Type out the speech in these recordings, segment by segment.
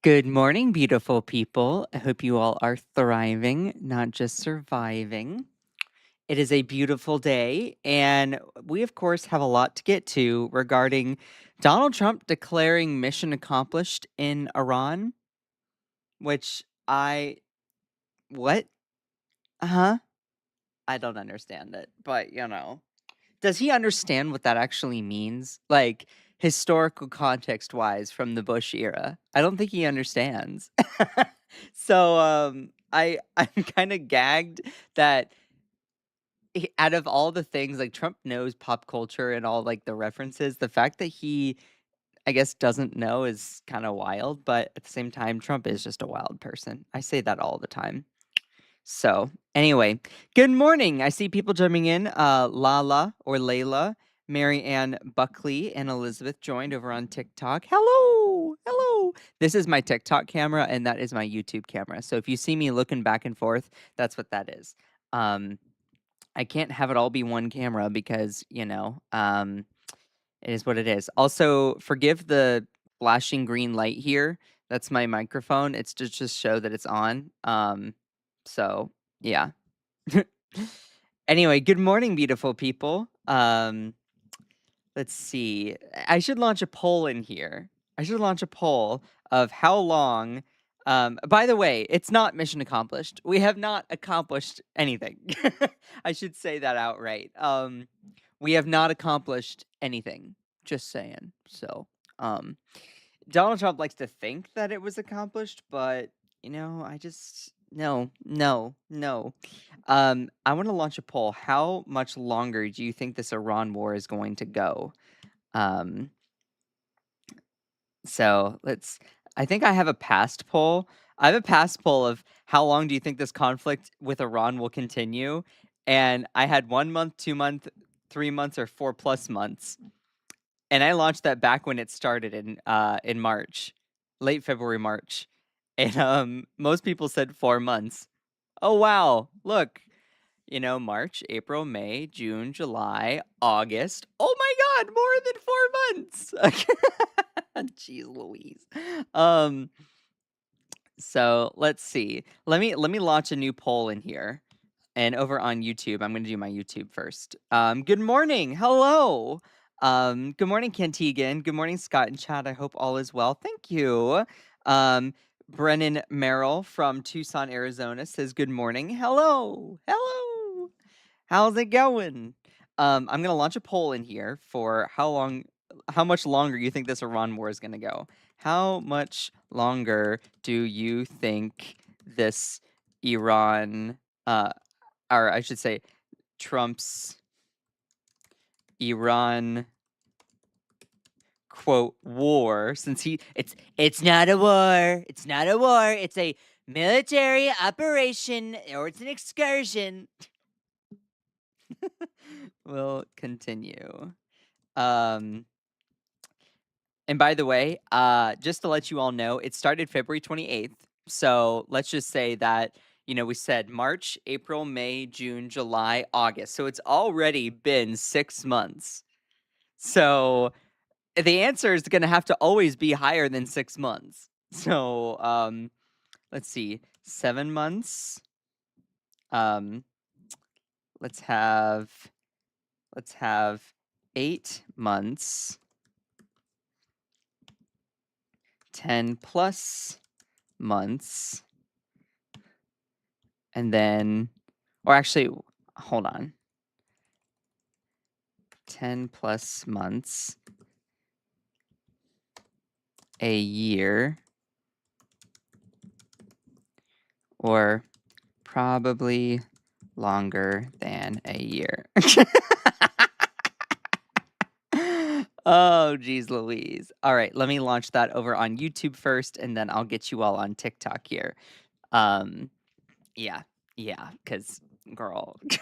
Good morning, beautiful people. I hope you all are thriving, not just surviving. It is a beautiful day, and we, of course, have a lot to get to regarding Donald Trump declaring mission accomplished in Iran, which what? Huh? I don't understand it, but does he understand what that actually means? Like, historical context wise from the Bush era. I don't think he understands. So, I'm kinda gagged that out of all the things, like, Trump knows pop culture and all, like, the references, the fact that he, I guess, doesn't know is kinda wild, but at the same time, Trump is just a wild person. I say that all the time. So, anyway, good morning. I see people jumping in. Lala or Layla, Mary Ann Buckley, and Elizabeth joined over on TikTok. Hello, hello. This is my TikTok camera, and that is my YouTube camera. So if you see me looking back and forth, that's what that is. Um, I can't have it all be one camera because it is what it is. Also, forgive the flashing green light here. That's my microphone. It's to just show that it's on. So yeah. Anyway, good morning, beautiful people. Let's see. I should launch a poll in here. I should launch a poll of how long. By the way, it's not mission accomplished. We have not accomplished anything. I should say that outright. We have not accomplished anything. Just saying. So, um, Donald Trump likes to think that it was accomplished, but I just no. I want to launch a poll. How much longer do you think this Iran war is going to go? Um, so let's. I think I have a past poll. I have a past poll of how long do you think this conflict with Iran will continue? And I had 1 month, 2 month, 3 months, or 4+ months. And I launched that back when it started in March, late February, March. And most people said 4 months. Oh wow, look. March, April, May, June, July, August. Oh my god, more than 4 months. Jeez Louise. Um, so let's see. Let me launch a new poll in here. And over on YouTube, I'm gonna do my YouTube first. Good morning. Hello. Good morning, Cantigan. Good morning, Scott and Chad. I hope all is well. Thank you. Um, Brennan Merrill from Tucson, Arizona says good morning. Hello. Hello. How's it going? I'm gonna launch a poll in here for how much longer you think this Iran war is gonna go. How much longer do you think this Iran, uh, or I should say, Trump's Iran quote war, since it's not a war, it's not a war, it's a military operation or it's an excursion. Will continue. Um, and by the way, just to let you all know, it started February 28th. So let's just say that, we said March, April, May, June, July, August. So it's already been 6 months. So the answer is going to have to always be higher than 6 months. So let's see, 7 months. Um, let's have 8 months. 10+ months, and then, or actually, hold on, 10+ months, a year, or probably longer than a year. Oh, geez Louise. All right, let me launch that over on YouTube first, and then I'll get you all on TikTok here. Um, yeah, because girl. Give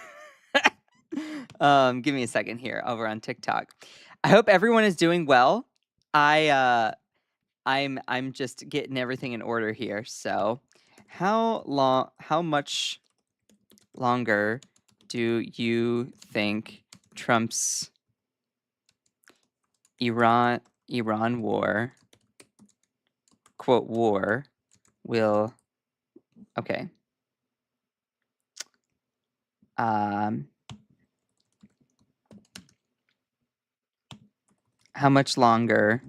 me a second here over on TikTok. I hope everyone is doing well. I'm just getting everything in order here. So, how much longer do you think Trump's Iran war quote, war will, okay. How much longer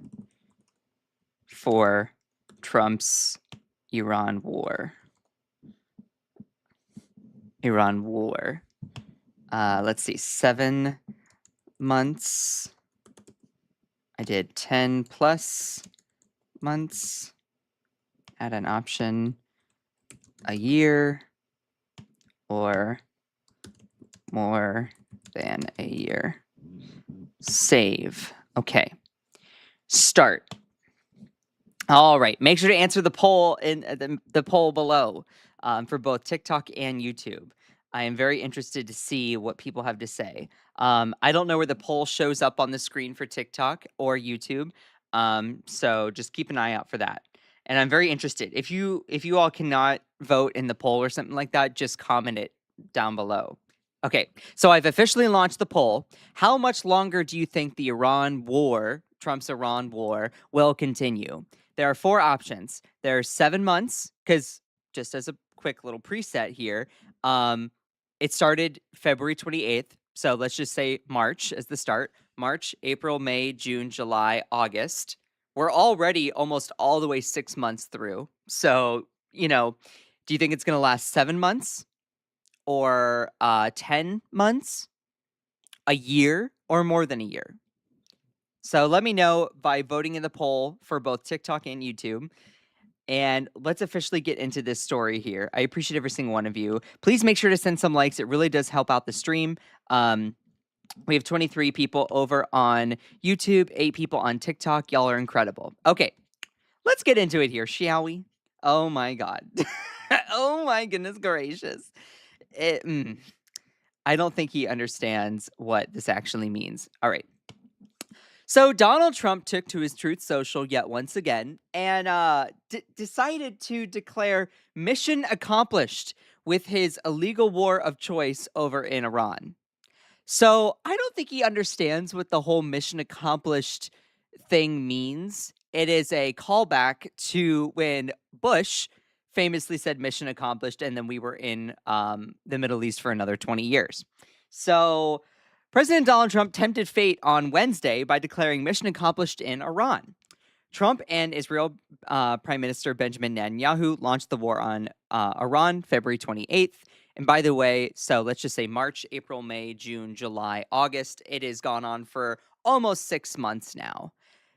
for Trump's Iran war? Iran war. Let's see, 7 months. I did 10 plus months. Add an option, a year or more than a year. Save. Okay. Start. All right. Make sure to answer the poll in the poll below for both TikTok and YouTube. I am very interested to see what people have to say. I don't know where the poll shows up on the screen for TikTok or YouTube, so just keep an eye out for that. And I'm very interested. If you all cannot vote in the poll or something like that, just comment it down below. Okay, so I've officially launched the poll. How much longer do you think the Iran war, Trump's Iran war, will continue? There are 4 options. There's 7 months, because just as a quick little preset here, it started February 28th. So let's just say March as the start. March, April, May, June, July, August. We're already almost all the way 6 months through. So, do you think it's going to last 7 months or 10 months, a year, or more than a year? So let me know by voting in the poll for both TikTok and YouTube. And let's officially get into this story here. I appreciate every single one of you. Please make sure to send some likes. It really does help out the stream. We have 23 people over on YouTube, 8 people on TikTok. Y'all are incredible. Okay, let's get into it here, shall we? Oh my God. Oh my goodness gracious. I don't think he understands what this actually means. All right. So Donald Trump took to his Truth Social yet once again and decided to declare mission accomplished with his illegal war of choice over in Iran. So I don't think he understands what the whole mission accomplished thing means. It is a callback to when Bush famously said mission accomplished, and then we were in the Middle East for another 20 years. So President Donald Trump tempted fate on Wednesday by declaring mission accomplished in Iran. Trump and Israel Prime Minister Benjamin Netanyahu launched the war on Iran February 28th. And by the way, so let's just say March, April, May, June, July, August. It has gone on for almost 6 months now.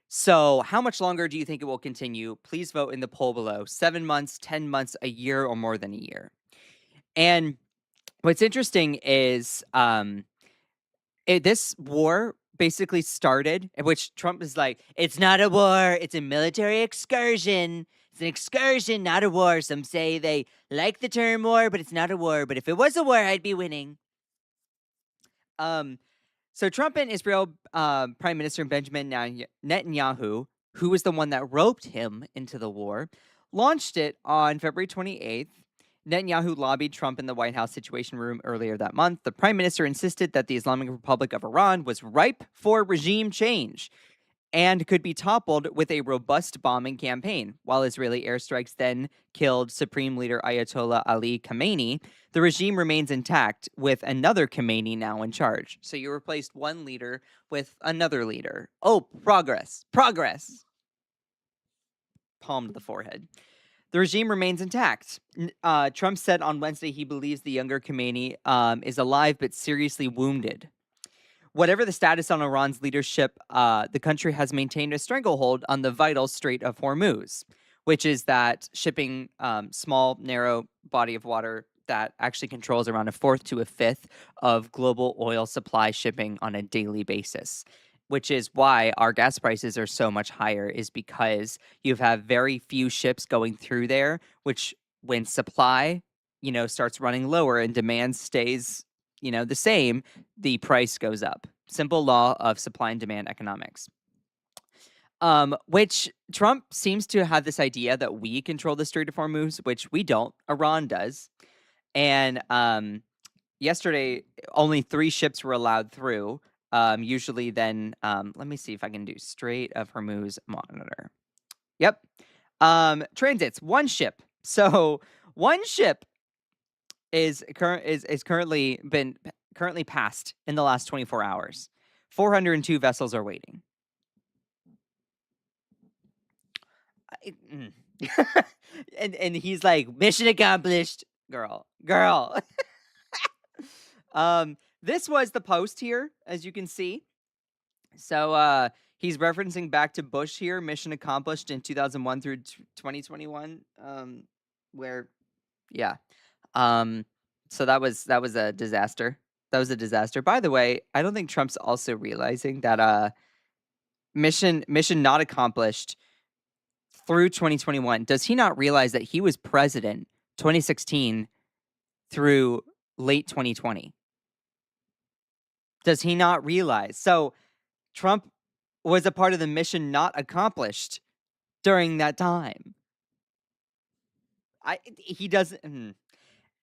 So how much longer do you think it will continue? Please vote in the poll below. 7 months, 10 months, a year, or more than a year. And what's interesting is this war basically started, in which Trump is like, it's not a war, it's a military excursion. It's an excursion, not a war. Some say they like the term war, but it's not a war. But if it was a war, I'd be winning. So Trump and Israel Prime Minister Benjamin Netanyahu, who was the one that roped him into the war, launched it on February 28th. Netanyahu lobbied Trump in the White House Situation Room earlier that month. The prime minister insisted that the Islamic Republic of Iran was ripe for regime change and could be toppled with a robust bombing campaign. While Israeli airstrikes then killed Supreme Leader Ayatollah Ali Khamenei, the regime remains intact with another Khamenei now in charge. So you replaced one leader with another leader. Oh, progress. Progress. Palm to the forehead. The regime remains intact. Trump said on Wednesday he believes the younger Khamenei is alive but seriously wounded. Whatever the status on Iran's leadership, the country has maintained a stranglehold on the vital Strait of Hormuz, which is that shipping small, narrow body of water that actually controls around a fourth to a fifth of global oil supply shipping on a daily basis. Which is why our gas prices are so much higher, is because you have very few ships going through there, which when supply, starts running lower and demand stays, the same, the price goes up. Simple law of supply and demand economics. Which Trump seems to have this idea that we control the Strait of Hormuz, which we don't. Iran does. And yesterday, only 3 ships were allowed through. Usually then, let me see if I can do Strait of Hormuz monitor. Yep. Transits, one ship. So one ship is currently passed in the last 24 hours. 402 vessels are waiting. And he's like, mission accomplished, girl. This was the post here, as you can see. So he's referencing back to Bush here, mission accomplished in 2001 through 2021. Where, yeah. So that was a disaster. That was a disaster. By the way, I don't think Trump's also realizing that mission not accomplished through 2021. Does he not realize that he was president 2016 through late 2020? Does he not realize? So Trump was a part of the mission not accomplished during that time. He doesn't.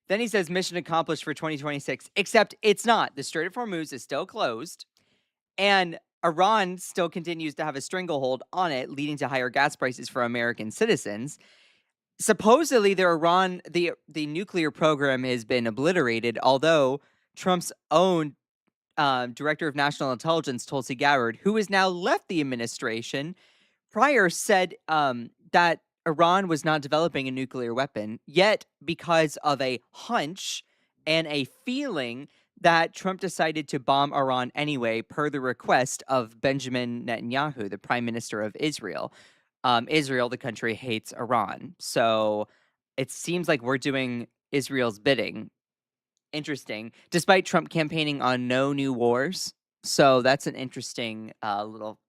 Then he says mission accomplished for 2026, except it's not. The Strait of Hormuz is still closed, and Iran still continues to have a stranglehold on it, leading to higher gas prices for American citizens. Supposedly, the nuclear program has been obliterated, although Trump's own director of national intelligence, Tulsi Gabbard, who has now left the administration, prior said that Iran was not developing a nuclear weapon, yet because of a hunch and a feeling that Trump decided to bomb Iran anyway, per the request of Benjamin Netanyahu, the prime minister of Israel. Israel, the country, hates Iran. So it seems like we're doing Israel's bidding. Interesting. Despite Trump campaigning on no new wars. So that's an interesting little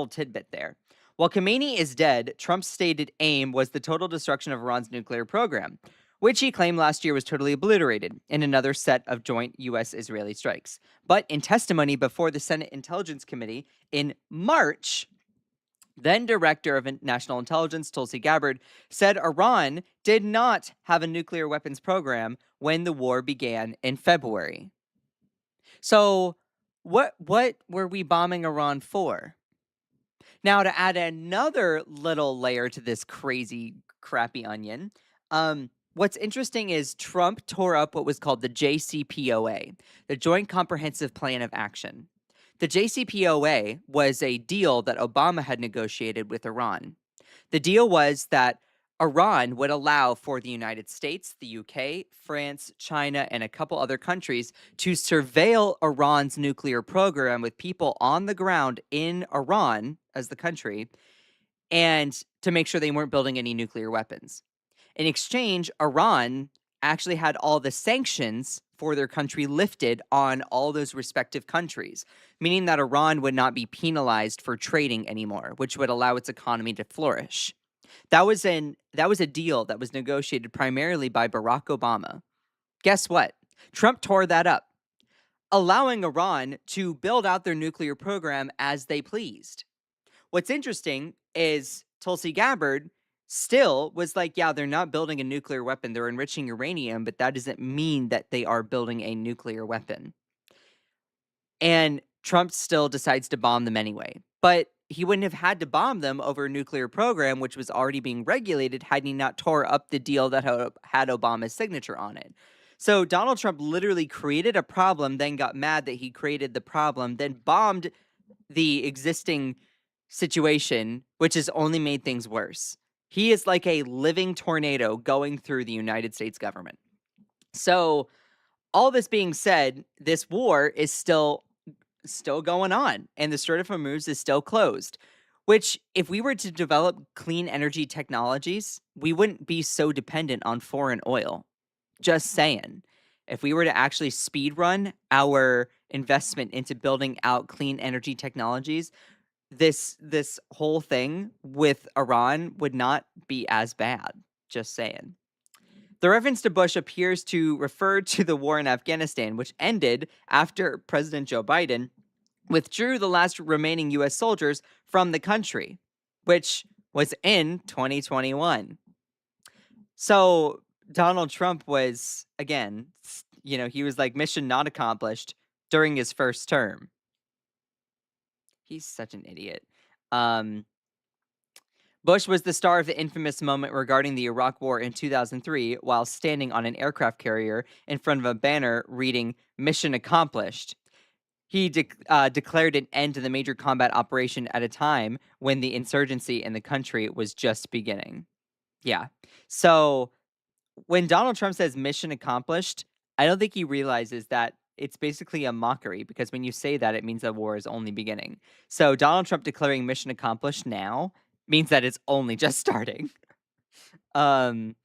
tidbit there. While Khamenei is dead, Trump's stated aim was the total destruction of Iran's nuclear program, which he claimed last year was totally obliterated in another set of joint U.S.-Israeli strikes. But in testimony before the Senate Intelligence Committee in March, then Director of National Intelligence, Tulsi Gabbard, said Iran did not have a nuclear weapons program when the war began in February. So what were we bombing Iran for? Now, to add another little layer to this crazy, crappy onion, what's interesting is Trump tore up what was called the JCPOA, the Joint Comprehensive Plan of Action. The JCPOA was a deal that Obama had negotiated with Iran. The deal was that Iran would allow for the United States, the UK, France, China, and a couple other countries to surveil Iran's nuclear program with people on the ground in Iran as the country, and to make sure they weren't building any nuclear weapons. In exchange, Iran actually had all the sanctions for their country lifted on all those respective countries, meaning that Iran would not be penalized for trading anymore, which would allow its economy to flourish. That was a deal that was negotiated primarily by Barack Obama. Guess what? Trump tore that up, allowing Iran to build out their nuclear program as they pleased. What's interesting is Tulsi Gabbard still was like, yeah, they're not building a nuclear weapon. They're enriching uranium, but that doesn't mean that they are building a nuclear weapon. And Trump still decides to bomb them anyway. But he wouldn't have had to bomb them over a nuclear program, which was already being regulated, had he not tore up the deal that had Obama's signature on it. So Donald Trump literally created a problem, then got mad that he created the problem, then bombed the existing situation, which has only made things worse. He is like a living tornado going through the United States government. So all this being said, this war is still going on, and the Strait of Hormuz is still closed, which if we were to develop clean energy technologies, we wouldn't be so dependent on foreign oil. Just saying. If we were to actually speed run our investment into building out clean energy technologies, this whole thing with Iran would not be as bad. Just saying. The reference to Bush appears to refer to the war in Afghanistan, which ended after President Joe Biden withdrew the last remaining U.S. soldiers from the country, which was in 2021. So Donald Trump was, again, he was like mission not accomplished during his first term. He's such an idiot. Bush was the star of the infamous moment regarding the Iraq War in 2003 while standing on an aircraft carrier in front of a banner reading, "Mission accomplished." He declared an end to the major combat operation at a time when the insurgency in the country was just beginning. Yeah. So when Donald Trump says mission accomplished, I don't think he realizes that it's basically a mockery because when you say that, it means the war is only beginning. So Donald Trump declaring mission accomplished now means that it's only just starting. Um,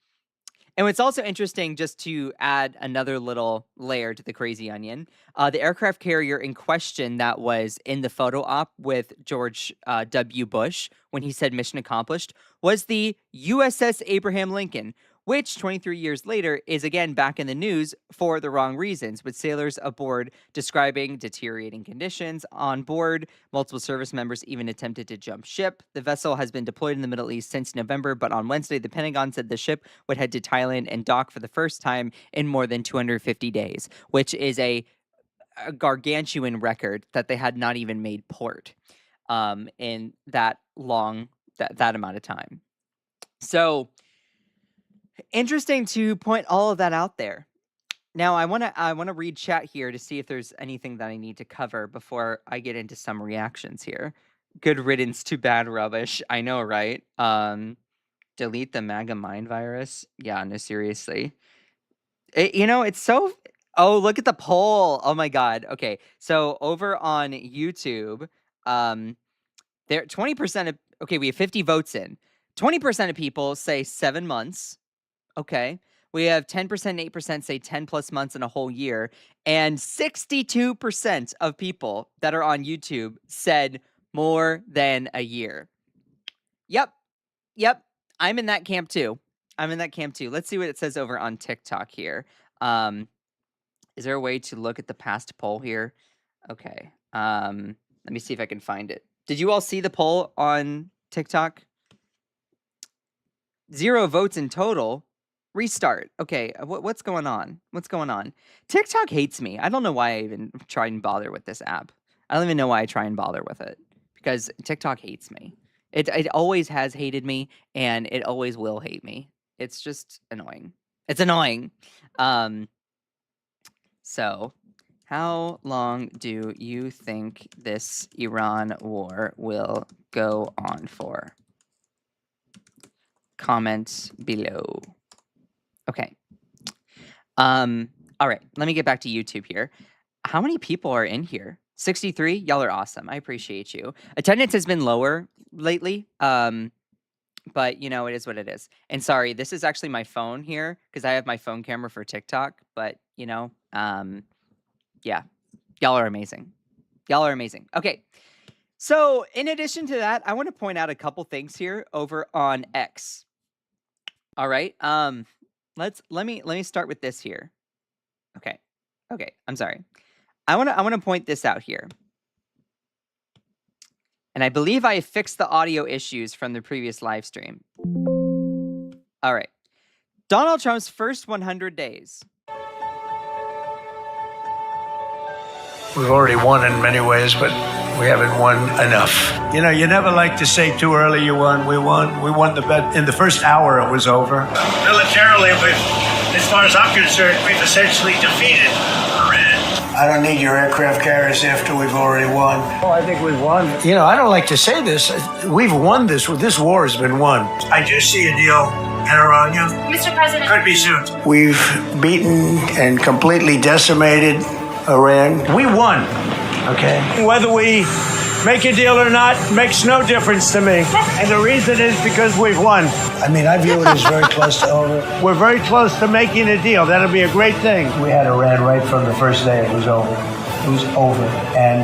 and what's also interesting, just to add another little layer to the crazy onion, the aircraft carrier in question that was in the photo op with George W. Bush when he said mission accomplished was the USS Abraham Lincoln, which 23 years later is again back in the news for the wrong reasons, with sailors aboard describing deteriorating conditions on board. Multiple service members even attempted to jump ship. The vessel has been deployed in the Middle East since November, but on Wednesday, the Pentagon said the ship would head to Thailand and dock for the first time in more than 250 days, which is a gargantuan record that they had not even made port in that long, that amount of time. So interesting to point all of that out there. Now, I want to read chat here to see if there's anything that I need to cover before I get into some reactions here. Good riddance to bad rubbish. I know, right? Delete the MAGA mind virus. Yeah, no, seriously. It's so. Oh, look at the poll. Oh my God. Okay, so over on YouTube, there 20% of. Okay, we have 50 votes in. 20% of people say 7 months. Okay. We have 10% and 8% say 10 plus months in a whole year. And 62% of people that are on YouTube said more than a year. Yep. I'm in that camp too. Let's see what it says over on TikTok here. Is there a way to look at the past poll here? Okay. Let me see if I can find it. Did you all see the poll on TikTok? 0 votes in total. Restart. Okay, what's going on? TikTok hates me. I don't know why I even try and bother with this app. I don't even know why I try and bother with it because TikTok hates me. It always has hated me and it always will hate me. It's just annoying. It's annoying. So how long do you think this Iran war will go on for? Comment below. Okay. All right. Let me get back to YouTube here. How many people are in here? 63? Y'all are awesome. I appreciate you. Attendance has been lower lately. But it is what it is. And sorry, this is actually my phone here because I have my phone camera for TikTok. But yeah, y'all are amazing. Okay. So in addition to that, I want to point out a couple things here over on X. All right. Let me start with this here. Okay. I'm sorry. I want to point this out here. And I believe I fixed the audio issues from the previous live stream. All right. Donald Trump's first 100 days. We've already won in many ways, but we haven't won enough. You never like to say too early you won. We won the bet. In the first hour, it was over. Militarily, as far as I'm concerned, we've essentially defeated Iran. I don't need your aircraft carriers after we've already won. Oh, I think we've won. I don't like to say this. We've won this. This war has been won. I do see a deal in Iran. Mr. President. Could be soon. We've beaten and completely decimated Iran. We won. Okay. Whether we make a deal or not makes no difference to me. And the reason is because we've won. I view it as very close to over. We're very close to making a deal. That'll be a great thing. We had Iran right from the first day it was over. It was over. And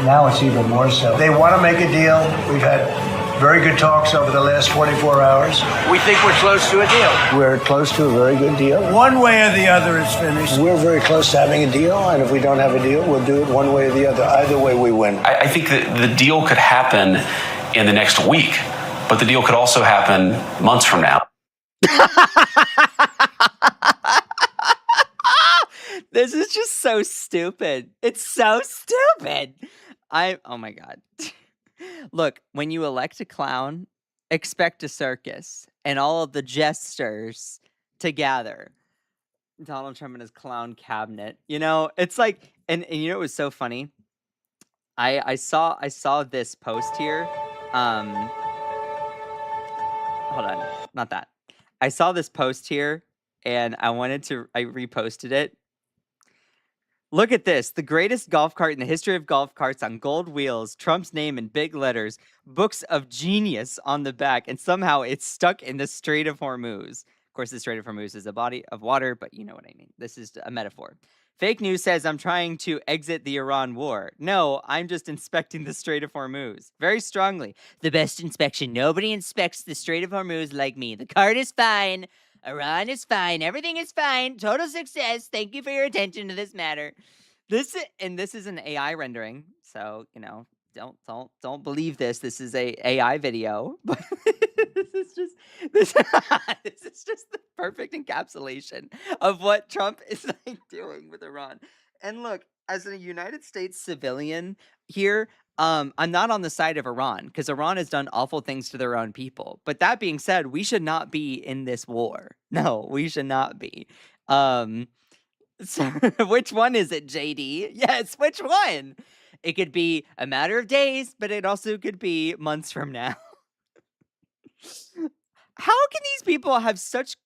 now it's even more so. They want to make a deal. We've had very good talks over the last 24 hours. We think we're close to a deal. We're close to a very good deal. One way or the other is finished. We're very close to having a deal, and if we don't have a deal, we'll do it one way or the other. Either way, we win. I think that the deal could happen in the next week, but the deal could also happen months from now. This is just so stupid. It's so stupid. Oh my God. Look, when you elect a clown, expect a circus and all of the jesters to gather. Donald Trump and his clown cabinet. You know, it's like, and you know, it was so funny. I saw this post here. Hold on, not that. I saw this post here, and I reposted it. Look at this. The greatest golf cart in the history of golf carts on gold wheels, Trump's name in big letters, books of genius on the back, and somehow it's stuck in the Strait of Hormuz. Of course, the Strait of Hormuz is a body of water, but you know what I mean. This is a metaphor. Fake news says I'm trying to exit the Iran war. No, I'm just inspecting the Strait of Hormuz. Very strongly. The best inspection. Nobody inspects the Strait of Hormuz like me. The cart is fine. Iran is fine. Everything is fine. Total success. Thank you for your attention to this matter. This is an AI rendering. So, you know, don't believe this. This is a AI video. But this is just the perfect encapsulation of what Trump is like doing with Iran. And look, as a United States civilian here, I'm not on the side of Iran because Iran has done awful things to their own people. But that being said, we should not be in this war. No, we should not be. So which one is it, JD? Yes, which one? It could be a matter of days, but it also could be months from now. How do these people have such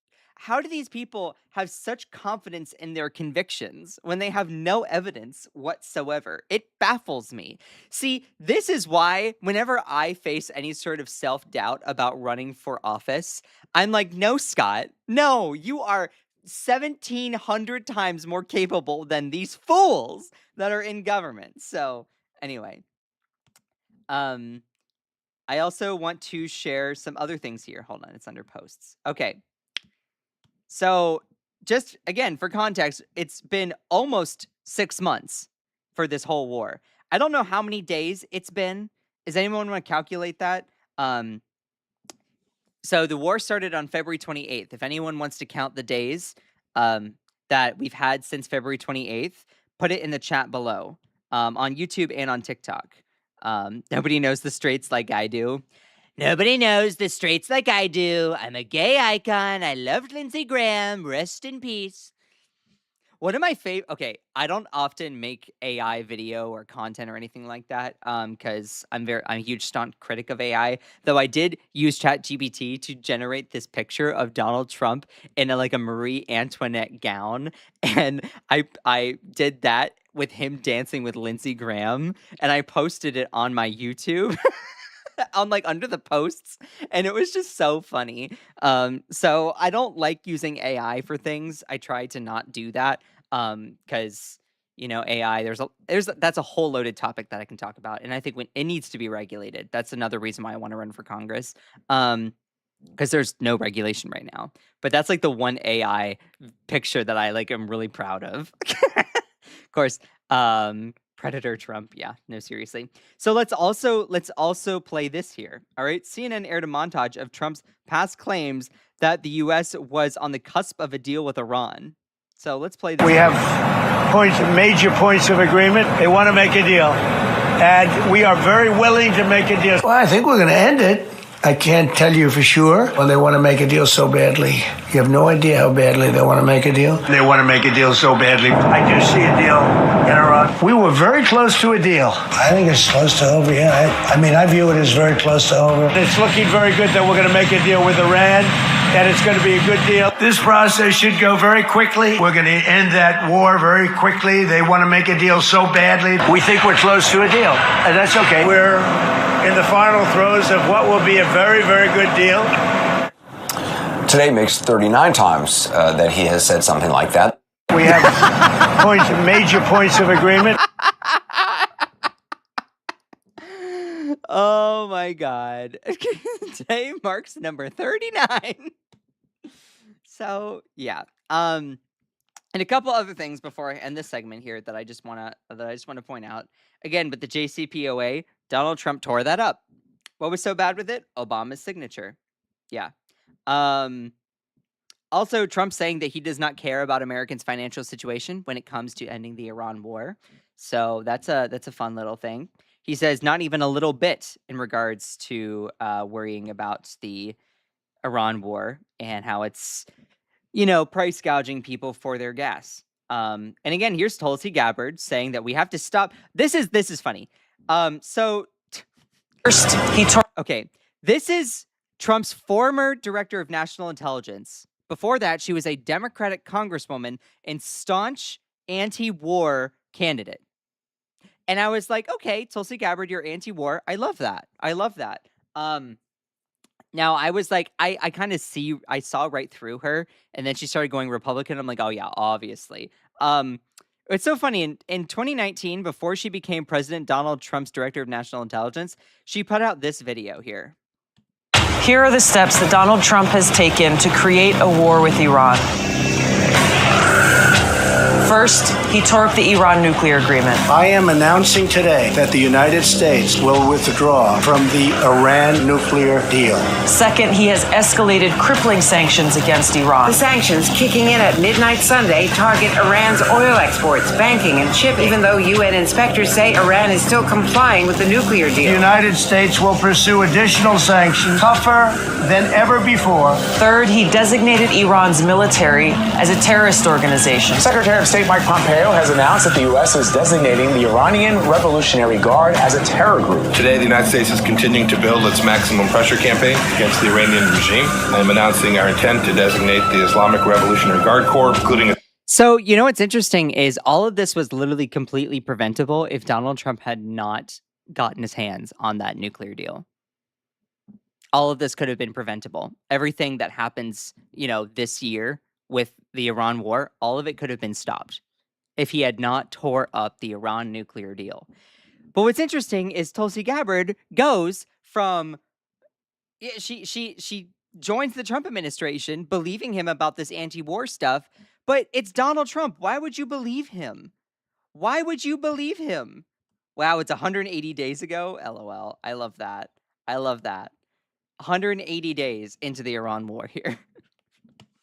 confidence in their convictions when they have no evidence whatsoever? It baffles me. See, this is why whenever I face any sort of self-doubt about running for office, I'm like, no, Scott, no, you are 1,700 times more capable than these fools that are in government. So anyway, I also want to share some other things here. Hold on, it's under posts. Okay. So just again, for context, it's been almost 6 months for this whole war. I don't know how many days it's been. Does anyone want to calculate that? So the war started on February 28th. If anyone wants to count the days that we've had since February 28th, put it in the chat below on YouTube and on TikTok. Nobody knows the Straits like I do. Nobody knows the Straits like I do. I'm a gay icon. I loved Lindsey Graham. Rest in peace. One of my favorite. Okay, I don't often make AI video or content or anything like that because I'm a huge staunch critic of AI. Though I did use ChatGPT to generate this picture of Donald Trump in a Marie Antoinette gown, and I did that with him dancing with Lindsey Graham, and I posted it on my YouTube. On under the posts, and it was just so funny. So I don't like using AI for things. I try to not do that because AI, that's a whole loaded topic that I can talk about, and I think when it needs to be regulated. That's another reason why I want to run for Congress, because there's no regulation right now. But that's the one AI picture that I am really proud of. Of course, Predator Trump. Yeah, no, seriously. So let's also play this here. All right. CNN aired a montage of Trump's past claims that the U.S. was on the cusp of a deal with Iran. So let's play this. We have major points of agreement. They want to make a deal. And we are very willing to make a deal. Well, I think we're going to end it. I can't tell you for sure. Well, they want to make a deal so badly. You have no idea how badly they want to make a deal. They want to make a deal so badly. I do see a deal in Iran. We were very close to a deal. I think it's close to over, yeah. I view it as very close to over. It's looking very good that we're going to make a deal with Iran, and it's going to be a good deal. This process should go very quickly. We're going to end that war very quickly. They want to make a deal so badly. We think we're close to a deal, and that's okay. We're in the final throes of what will be a very, very good deal. Today makes 39 times that he has said something like that. We have major points of agreement. Oh my God. Today marks number 39. So yeah. And a couple other things before I end this segment here that I just want to point out. Again, with the JCPOA, Donald Trump tore that up. What was so bad with it? Obama's signature. Yeah. Also, Trump saying that he does not care about Americans' financial situation when it comes to ending the Iran war. So that's a fun little thing. He says not even a little bit in regards to worrying about the Iran war and how it's, price gouging people for their gas. And again, here's Tulsi Gabbard saying that we have to stop. This is funny. First, okay, this is Trump's former director of national intelligence. Before that, she was a Democratic congresswoman and staunch anti-war candidate. And I was like, okay, Tulsi Gabbard, you're anti-war. I love that. Now I was like, I kind of I saw right through her, and then she started going Republican. I'm like, oh yeah, obviously. It's so funny. In 2019, before she became President Donald Trump's director of national intelligence, she put out this video here. Here are the steps that Donald Trump has taken to create a war with Iran. First, he tore up the Iran nuclear agreement. I am announcing today that the United States will withdraw from the Iran nuclear deal. Second, he has escalated crippling sanctions against Iran. The sanctions kicking in at midnight Sunday target Iran's oil exports, banking, and shipping, even though UN inspectors say Iran is still complying with the nuclear deal. The United States will pursue additional sanctions tougher than ever before. Third, he designated Iran's military as a terrorist organization. Secretary of State Mike Pompeo has announced that the U.S. is designating the Iranian Revolutionary Guard as a terror group. Today, the United States is continuing to build its maximum pressure campaign against the Iranian regime. I am announcing our intent to designate the Islamic Revolutionary Guard Corps, including... So, what's interesting is all of this was literally completely preventable if Donald Trump had not gotten his hands on that nuclear deal. All of this could have been preventable. Everything that happens, this year with the Iran war, all of it could have been stopped if he had not tore up the Iran nuclear deal. But what's interesting is Tulsi Gabbard goes from she joins the Trump administration believing him about this anti-war stuff, but it's Donald Trump. Why would you believe him? Why would you believe him? Wow, it's 180 days ago. LOL. I love that. 180 days into the Iran war here.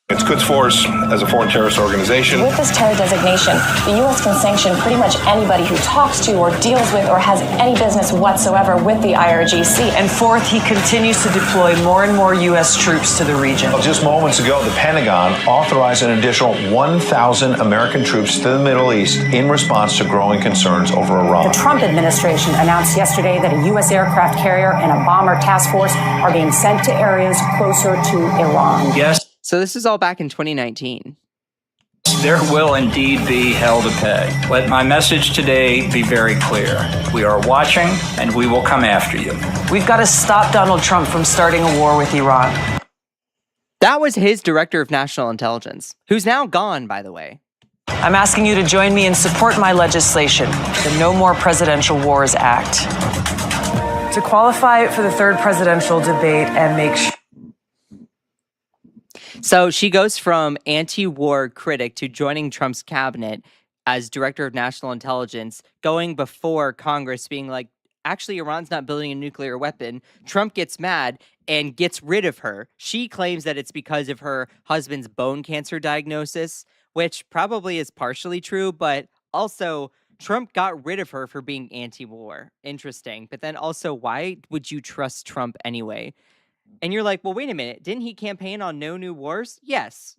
Its Quds Force as a foreign terrorist organization. With this terror designation, the U.S. can sanction pretty much anybody who talks to or deals with or has any business whatsoever with the IRGC. And fourth, he continues to deploy more and more U.S. troops to the region. Well, just moments ago, the Pentagon authorized an additional 1,000 American troops to the Middle East in response to growing concerns over Iran. The Trump administration announced yesterday that a U.S. aircraft carrier and a bomber task force are being sent to areas closer to Iran. Yes. So this is all back in 2019. There will indeed be hell to pay. Let my message today be very clear. We are watching, and we will come after you. We've got to stop Donald Trump from starting a war with Iran. That was his director of national intelligence, who's now gone, by the way. I'm asking you to join me and support my legislation, the No More Presidential Wars Act. To qualify for the third presidential debate and make sure... So she goes from anti-war critic to joining Trump's cabinet as director of national intelligence, going before Congress being like, actually, Iran's not building a nuclear weapon. Trump gets mad and gets rid of her. She claims that it's because of her husband's bone cancer diagnosis, which probably is partially true, but also Trump got rid of her for being anti-war. Interesting. But then also, why would you trust Trump anyway? And you're like, well, wait a minute. Didn't he campaign on no new wars? Yes,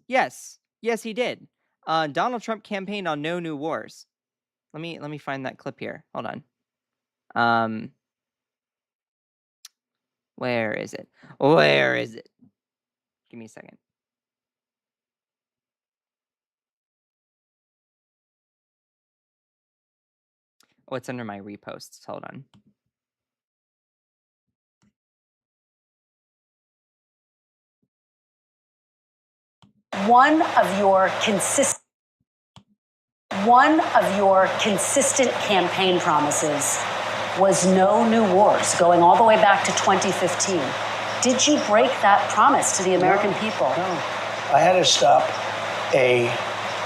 he did. Donald Trump campaigned on no new wars. Let me find that clip here. Hold on. Where is it? Give me a second. Oh, it's under my reposts. Hold on. One of your consistent campaign promises was no new wars, going all the way back to 2015. Did you break that promise to the American people? No. I had to stop a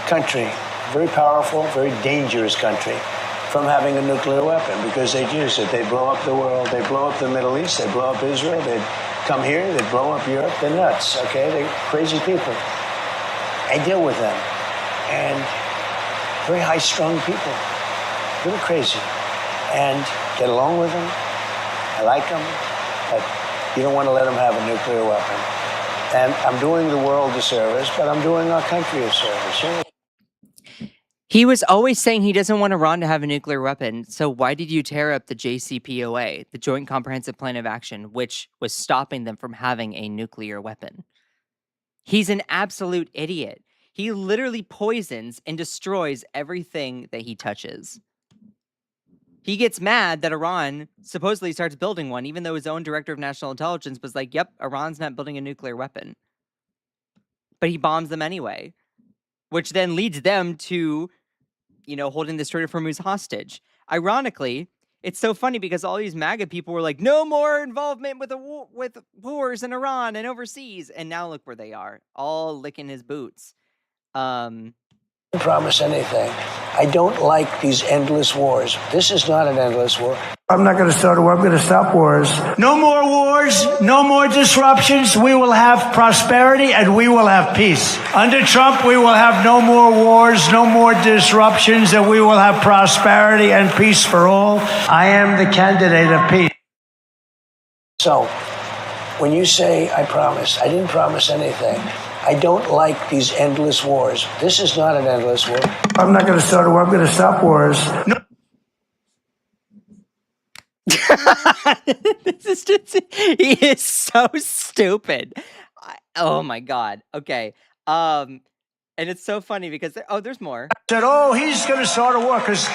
country, very powerful, very dangerous country, from having a nuclear weapon because they'd use it. They'd blow up the world. They'd blow up the Middle East. They'd blow up Israel. They'd come here. They'd blow up Europe. They're nuts, okay? They're crazy people. I deal with them. And very high-strung people. Really crazy. and get along with them. I like them, but you don't want to let them have a nuclear weapon. And I'm doing the world a service, but I'm doing our country a service. You know? He was always saying he doesn't want Iran to have a nuclear weapon. So why did you tear up the JCPOA, the Joint Comprehensive Plan of Action, which was stopping them from having a nuclear weapon? He's an absolute idiot. He literally poisons and destroys everything that he touches. He gets mad that Iran supposedly starts building one, even though his own director of national intelligence was like, yep, Iran's not building a nuclear weapon. But he bombs them anyway, which then leads them to, holding the Strait of Hormuz hostage. Ironically, it's so funny because all these MAGA people were like, no more involvement with wars in Iran and overseas. And now look where they are, all licking his boots. Promise anything. I don't like these endless wars. This is not an endless war. I'm not going to start a war. I'm going to stop wars. No more wars. No more disruptions. We will have prosperity and we will have peace. Under Trump, we will have no more wars, no more disruptions, and we will have prosperity and peace for all. I am the candidate of peace. So, when you say I promised, I didn't promise anything. I don't like these endless wars. This is not an endless war. I'm not going to start a war. I'm going to stop wars. No. He is so stupid. Oh my God. Okay. And it's so funny because there's more. Said, he's going to start a war because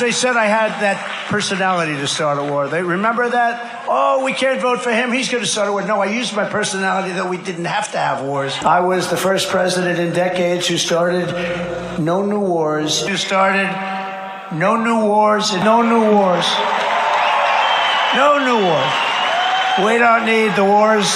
they said I had that personality to start a war. They remember that? We can't vote for him. He's going to start a war. No, I used my personality that we didn't have to have wars. I was the first president in decades who started no new wars. Who started no new wars and no new wars. No new wars. We don't need the wars.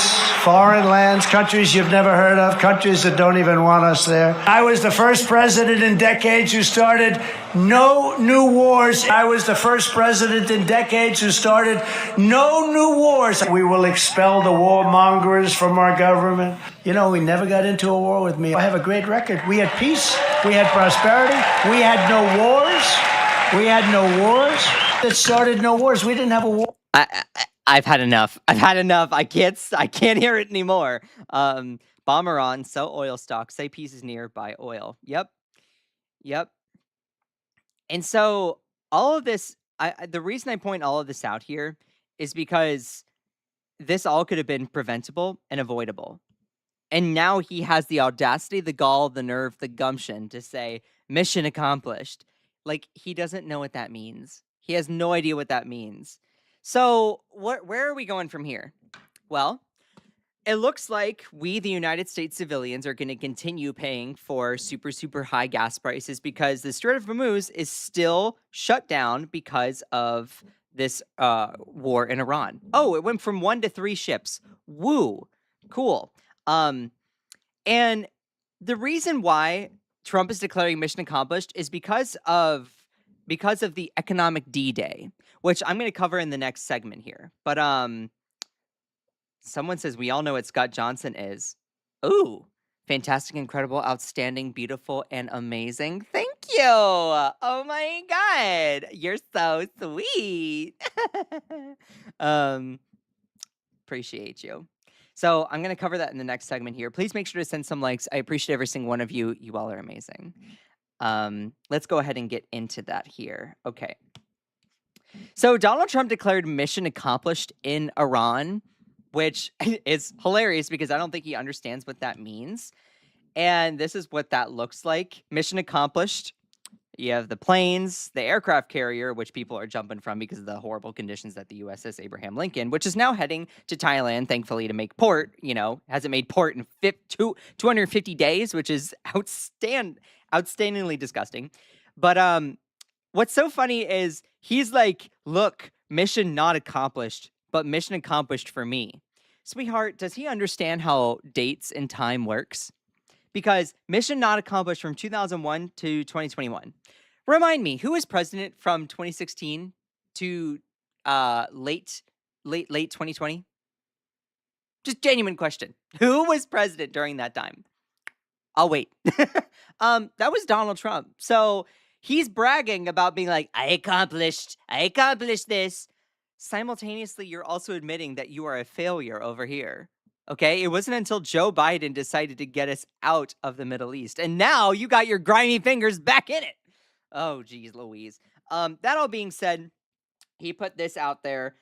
Foreign lands, countries you've never heard of, countries that don't even want us there. I was the first president in decades who started no new wars. I was the first president in decades who started no new wars. We will expel the warmongers from our government. We never got into a war with me. I have a great record. We had peace. We had prosperity. We had no wars. We had no wars. That started no wars. We didn't have a war. I've had enough. I can't hear it anymore. Bomb Iran, sell oil stocks, say peace is near, buy oil. Yep. And so all of this, the reason I point all of this out here is because this all could have been preventable and avoidable. And now he has the audacity, the gall, the nerve, the gumption to say, mission accomplished. Like, he doesn't know what that means. He has no idea what that means. So where are we going from here? Well, it looks like we, the United States civilians, are going to continue paying for super, super high gas prices because the Strait of Hormuz is still shut down because of this war in Iran. It went from 1 to 3 ships. Woo. Cool. And the reason why Trump is declaring mission accomplished is because of the economic D-Day, which I'm going to cover in the next segment here. But someone says, we all know what Scott Johnson is. Ooh, fantastic, incredible, outstanding, beautiful, and amazing. Thank you. Oh my God. You're so sweet. Appreciate you. So I'm going to cover that in the next segment here. Please make sure to send some likes. I appreciate every single one of you. You all are amazing. Let's go ahead and get into that here. Okay. So Donald Trump declared mission accomplished in Iran, which is hilarious because I don't think he understands what that means. And this is what that looks like. Mission accomplished. You have the planes, the aircraft carrier, which people are jumping from because of the horrible conditions at the USS Abraham Lincoln, which is now heading to Thailand, thankfully, to make port. Hasn't made port in 250 days, which is outstandingly disgusting. But what's so funny is he's like, look, mission not accomplished, but mission accomplished for me. Sweetheart, does he understand how dates and time works? Because mission not accomplished from 2001 to 2021. Remind me, who was president from 2016 to late 2020? Just genuine question. Who was president during that time? I'll wait. That was Donald Trump. So He's bragging about being like, I accomplished this. Simultaneously, you're also admitting that you are a failure over here. Okay, it wasn't until Joe Biden decided to get us out of the Middle East, and now you got your grimy fingers back in it. Oh, geez, Louise. That all being said, he put this out there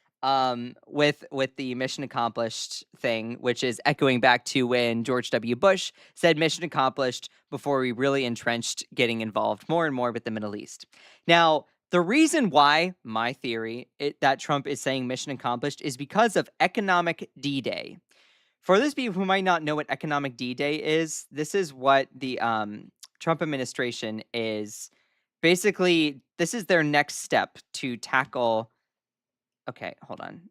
with the mission accomplished thing, which is echoing back to when George W. Bush said mission accomplished before we really entrenched getting involved more and more with the Middle East. Now, the reason why, my theory, that Trump is saying mission accomplished is because of Economic D-Day. For those people who might not know what Economic D-Day is, this is what the Trump administration is basically, this is their next step to tackle. Okay, hold on.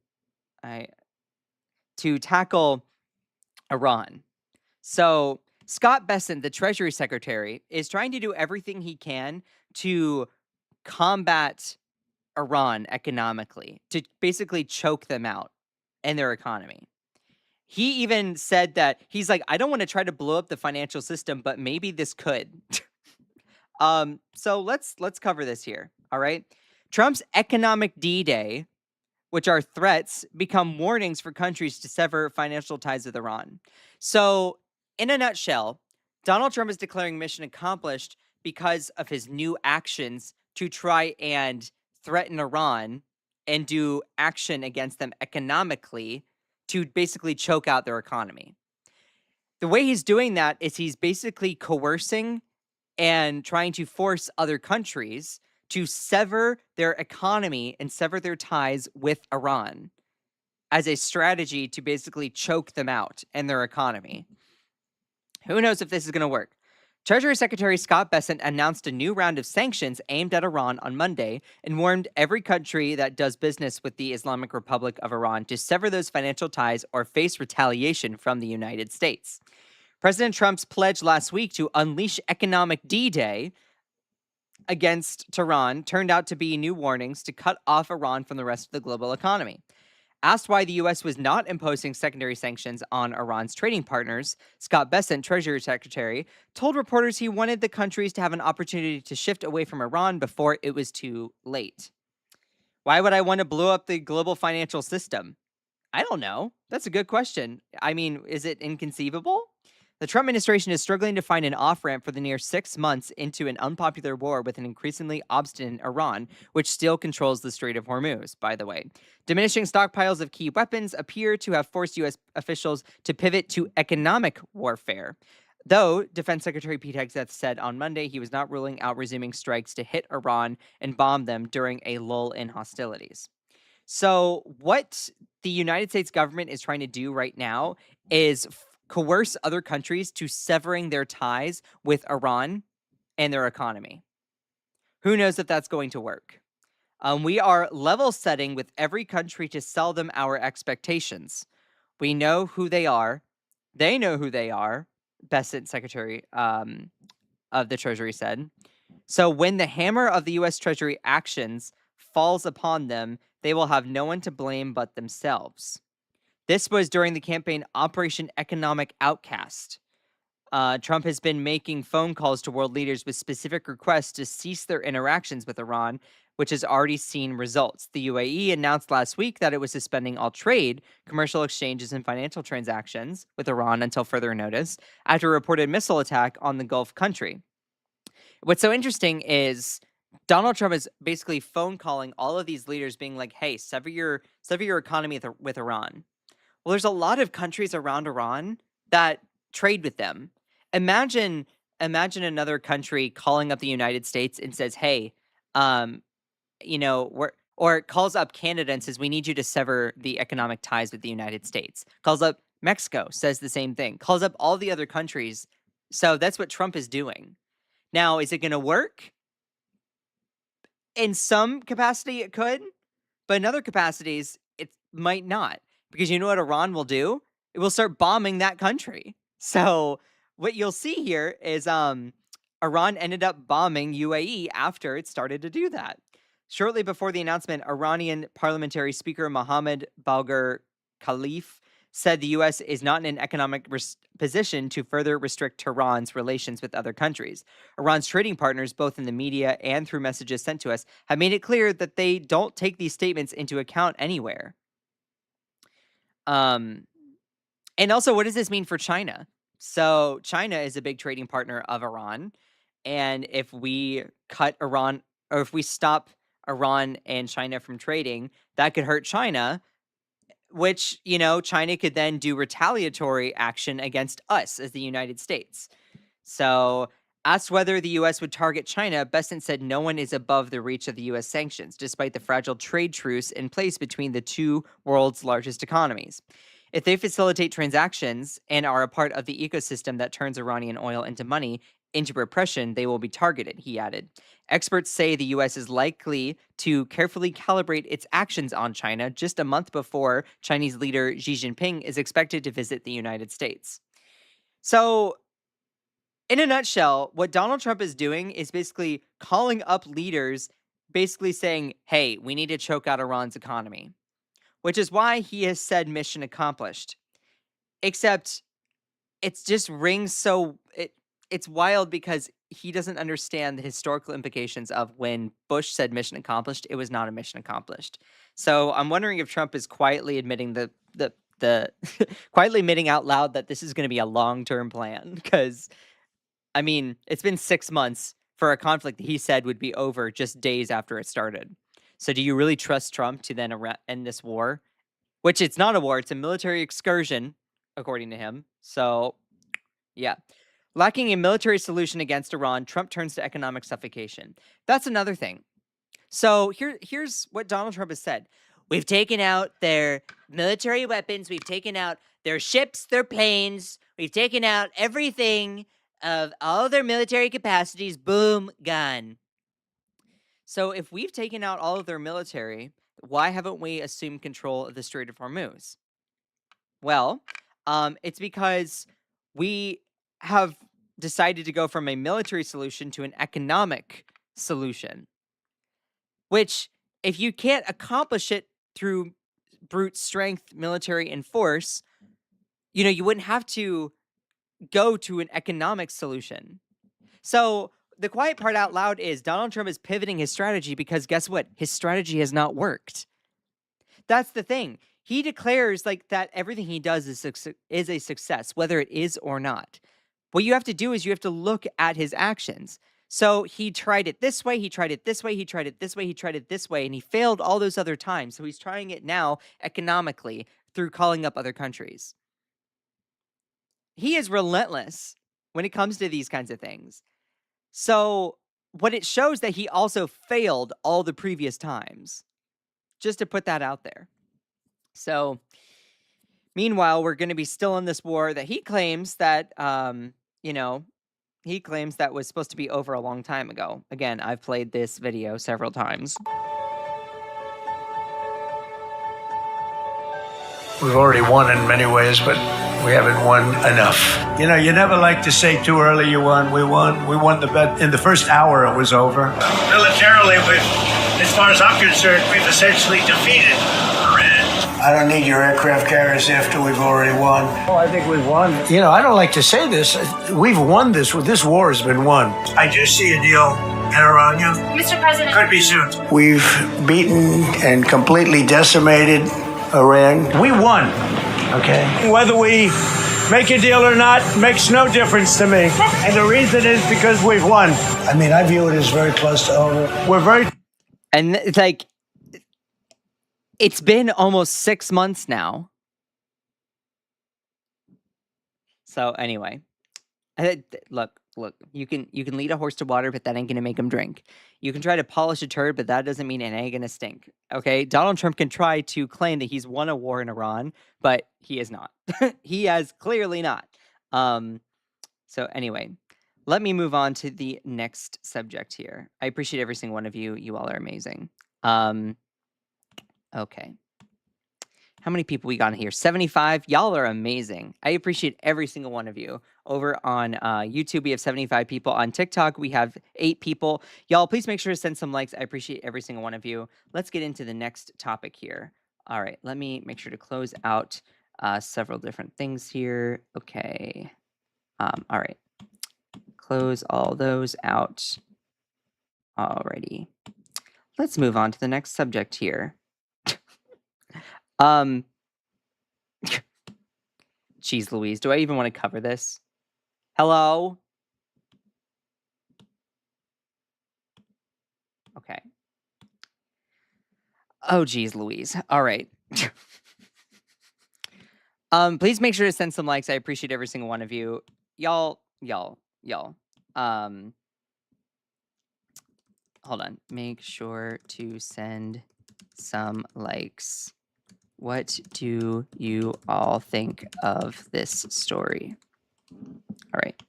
To tackle Iran. So Scott Bessent, the Treasury Secretary, is trying to do everything he can to combat Iran economically, to basically choke them out and their economy. He even said that he's like, I don't want to try to blow up the financial system, but maybe this could. So let's cover this here. All right. Trump's Economic D-Day, which are threats, become warnings for countries to sever financial ties with Iran. So, in a nutshell, Donald Trump is declaring mission accomplished because of his new actions to try and threaten Iran and do action against them economically to basically choke out their economy. The way he's doing that is he's basically coercing and trying to force other countries to sever their economy and sever their ties with Iran as a strategy to basically choke them out and their economy. Who knows if this is going to work? Treasury Secretary Scott Bessent announced a new round of sanctions aimed at Iran on Monday and warned every country that does business with the Islamic Republic of Iran to sever those financial ties or face retaliation from the United States. President Trump's pledge last week to unleash Economic D-Day against Tehran turned out to be new warnings to cut off Iran from the rest of the global economy. Asked why the U.S. was not imposing secondary sanctions on Iran's trading partners, Scott Bessent, Treasury Secretary, told reporters he wanted the countries to have an opportunity to shift away from Iran before it was too late. Why would I want to blow up the global financial system? I don't know. That's a good question. I mean, is it inconceivable? The Trump administration is struggling to find an off-ramp for the near 6 months into an unpopular war with an increasingly obstinate Iran, which still controls the Strait of Hormuz, by the way. Diminishing stockpiles of key weapons appear to have forced U.S. officials to pivot to economic warfare. Though Defense Secretary Pete Hegseth said on Monday he was not ruling out resuming strikes to hit Iran and bomb them during a lull in hostilities. So what the United States government is trying to do right now is coerce other countries to severing their ties with Iran and their economy. Who knows if that's going to work? We are level setting with every country to sell them our expectations. We know who they are. They know who they are, Bessent, Secretary of the Treasury said. So when the hammer of the U.S. Treasury actions falls upon them, they will have no one to blame but themselves. This was during the campaign Operation Economic Outcast. Trump has been making phone calls to world leaders with specific requests to cease their interactions with Iran, which has already seen results. The UAE announced last week that it was suspending all trade, commercial exchanges, and financial transactions with Iran until further notice after a reported missile attack on the Gulf country. What's so interesting is Donald Trump is basically phone calling all of these leaders being like, hey, sever your economy with Iran. Well, there's a lot of countries around Iran that trade with them. Imagine another country calling up the United States and says, hey, or it calls up Canada and says, we need you to sever the economic ties with the United States. Calls up Mexico, says the same thing. Calls up all the other countries. So that's what Trump is doing. Now, is it going to work? In some capacity, it could. But in other capacities, it might not. Because you know what Iran will do? It will start bombing that country. So what you'll see here is Iran ended up bombing UAE after it started to do that. Shortly before the announcement, Iranian parliamentary speaker Mohammad Bagher Khalif said the U.S. is not in an economic position to further restrict Tehran's relations with other countries. Iran's trading partners, both in the media and through messages sent to us, have made it clear that they don't take these statements into account anywhere. And also, what does this mean for China? So China is a big trading partner of Iran. And if we cut Iran, or if we stop Iran and China from trading, that could hurt China, which, China could then do retaliatory action against us as the United States. So, asked whether the U.S. would target China, Bessent said no one is above the reach of the U.S. sanctions, despite the fragile trade truce in place between the two world's largest economies. If they facilitate transactions and are a part of the ecosystem that turns Iranian oil into money, into repression, they will be targeted, he added. Experts say the U.S. is likely to carefully calibrate its actions on China just a month before Chinese leader Xi Jinping is expected to visit the United States. So, in a nutshell, what Donald Trump is doing is basically calling up leaders, basically saying, hey, we need to choke out Iran's economy, which is why he has said mission accomplished. Except it just rings so... It's wild because he doesn't understand the historical implications of when Bush said mission accomplished, it was not a mission accomplished. So I'm wondering if Trump is quietly admitting quietly admitting out loud that this is going to be a long-term plan. Because, it's been 6 months for a conflict that he said would be over just days after it started. So do you really trust Trump to then end this war? Which it's not a war, it's a military excursion, according to him. So, yeah. Lacking a military solution against Iran, Trump turns to economic suffocation. That's another thing. So here's what Donald Trump has said. We've taken out their military weapons. We've taken out their ships, their planes. We've taken out everything of all their military capacities. Boom, gone. So if we've taken out all of their military, why haven't we assumed control of the Strait of Hormuz? Well, it's because we have decided to go from a military solution to an economic solution, which if you can't accomplish it through brute strength, military, and force, you wouldn't have to go to an economic solution. So the quiet part out loud is Donald Trump is pivoting his strategy because guess what? His strategy has not worked. That's the thing. He declares that everything he does is a success, whether it is or not. What you have to do is you have to look at his actions. So he tried it this way, he tried it this way, he tried it this way, he tried it this way, and he failed all those other times. So he's trying it now economically through calling up other countries. He is relentless when it comes to these kinds of things. So what it shows that he also failed all the previous times. Just to put that out there. So meanwhile, we're going to be still in this war that he claims that, he claims that was supposed to be over a long time ago. Again, I've played this video several times. We've already won in many ways, but we haven't won enough. You never like to say too early you won. We won. We won the bet. In the first hour, it was over. Militarily, as far as I'm concerned, we've essentially defeated Iran. I don't need your aircraft carriers after we've already won. Oh, I think we've won. I don't like to say this. We've won this. This war has been won. I do see a deal in Iran. Mr. President. Could be soon. We've beaten and completely decimated Iran. We won. Okay. Whether we make a deal or not makes no difference to me. And the reason is because we've won. I view it as very close to over. We're very... And it's it's been almost 6 months now. So anyway, look, you can lead a horse to water, but that ain't gonna make him drink. You can try to polish a turd, but that doesn't mean it ain't gonna stink. Okay, Donald Trump can try to claim that he's won a war in Iran, but he is not. He has clearly not. So anyway, let me move on to the next subject here. I appreciate every single one of you. You all are amazing. Okay. How many people we got in here? 75. Y'all are amazing. I appreciate every single one of you. Over on YouTube, we have 75 people. On TikTok, we have 8 people. Y'all, please make sure to send some likes. I appreciate every single one of you. Let's get into the next topic here. All right, let me make sure to close out several different things here. Okay. All right. Close all those out. Alrighty. Let's move on to the next subject here. Jeez Louise, do I even want to cover this? Hello? Okay. Oh, geez Louise. All right. Please make sure to send some likes. I appreciate every single one of you. Y'all. Hold on. Make sure to send some likes. What do you all think of this story? All right.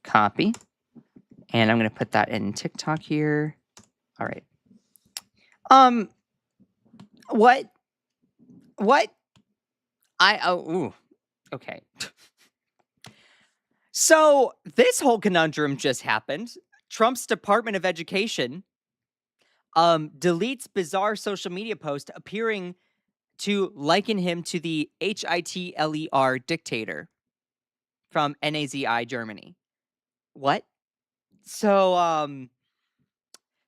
Copy. And I'm going to put that in TikTok here. All right. What? Okay. So this whole conundrum just happened. Trump's Department of Education deletes bizarre social media post appearing to liken him to the Hitler dictator from Nazi Germany. What? So,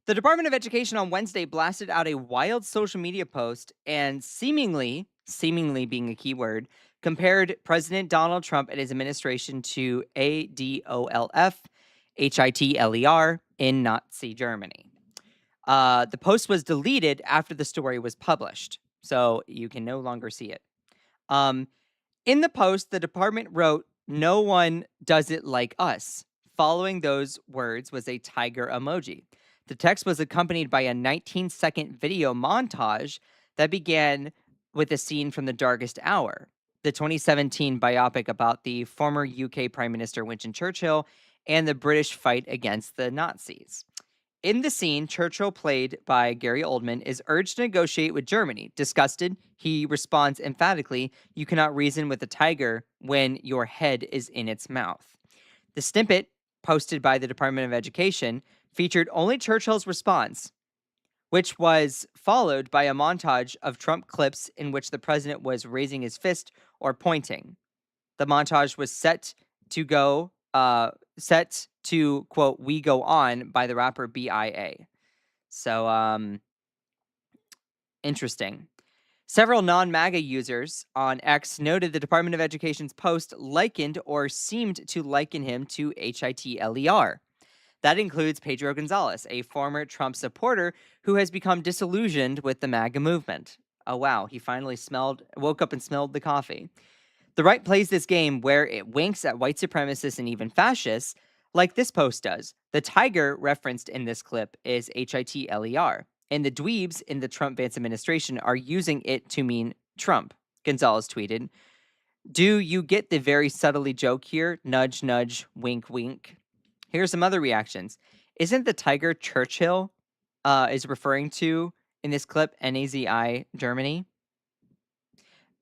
the Department of Education on Wednesday blasted out a wild social media post and seemingly being a keyword, compared President Donald Trump and his administration to Adolf Hitler in Nazi Germany. The post was deleted after the story was published, so you can no longer see it. In the post, the department wrote, "No one does it like us." Following those words was a tiger emoji. The text was accompanied by a 19-second video montage that began with a scene from The Darkest Hour, the 2017 biopic about the former UK Prime Minister Winston Churchill and the British fight against the Nazis. In the scene, Churchill, played by Gary Oldman, is urged to negotiate with Germany. Disgusted, he responds emphatically, "You cannot reason with a tiger when your head is in its mouth." The snippet, posted by the Department of Education, featured only Churchill's response, which was followed by a montage of Trump clips in which the president was raising his fist or pointing. The montage was set to, quote, "We Go On" by the rapper B.I.A. So, interesting. Several non-MAGA users on X noted the Department of Education's post likened or seemed to liken him to Hitler. That includes Pedro Gonzalez, a former Trump supporter who has become disillusioned with the MAGA movement. Oh, wow. He finally woke up and smelled the coffee. The right plays this game where it winks at white supremacists and even fascists, like this post does. The tiger referenced in this clip is Hitler, and the dweebs in the Trump-Vance administration are using it to mean Trump. Gonzalez tweeted, "Do you get the very subtly joke here? Nudge, nudge, wink, wink." Here's some other reactions. Isn't the tiger Churchill is referring to in this clip Nazi Germany?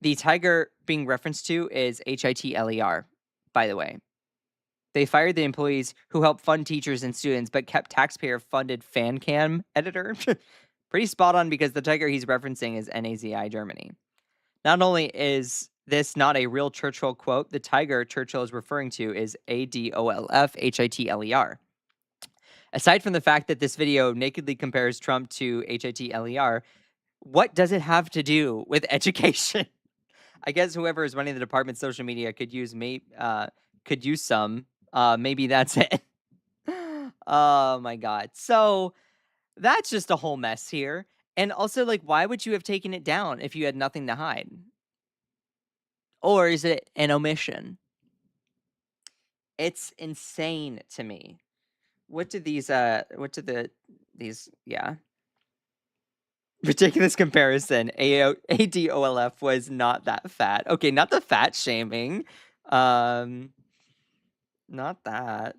The tiger being referenced to is Hitler, by the way. They fired the employees who helped fund teachers and students, but kept taxpayer-funded fan cam editor. Pretty spot on, because the tiger he's referencing is Nazi Germany. Not only is this not a real Churchill quote, the tiger Churchill is referring to is Adolf Hitler. Aside from the fact that this video nakedly compares Trump to Hitler, what does it have to do with education? I guess whoever is running the department's social media could use some. Maybe that's it. Oh my God. So that's just a whole mess here. And also, like, why would you have taken it down if you had nothing to hide? Or is it an omission? It's insane to me. Ridiculous comparison. ADOLF was not that fat. Okay, not the fat shaming. Not that.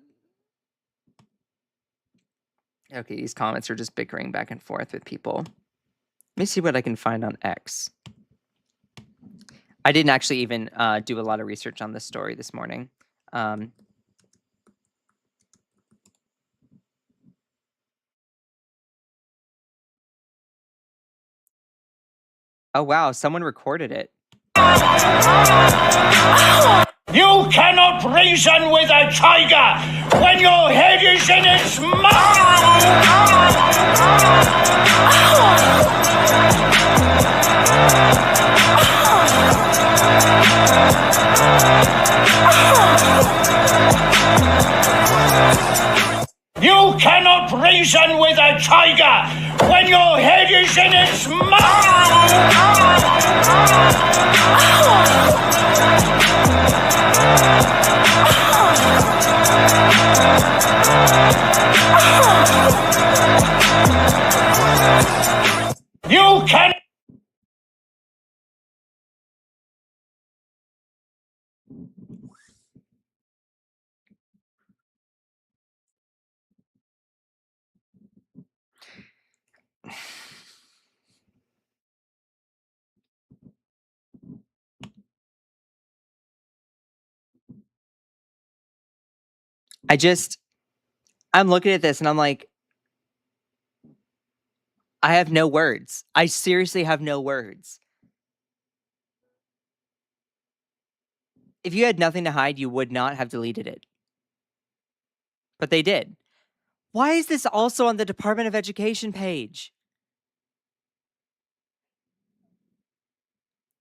Okay, these comments are just bickering back and forth with people. Let me see what I can find on X. I didn't actually even do a lot of research on this story this morning. Oh, wow. Someone recorded it. You cannot reason with a tiger when your head is in its mouth! You cannot reason with a tiger when your head is in its mouth! You can. I'm looking at this and I'm like, I have no words. I seriously have no words. If you had nothing to hide, you would not have deleted it. But they did. Why is this also on the Department of Education page?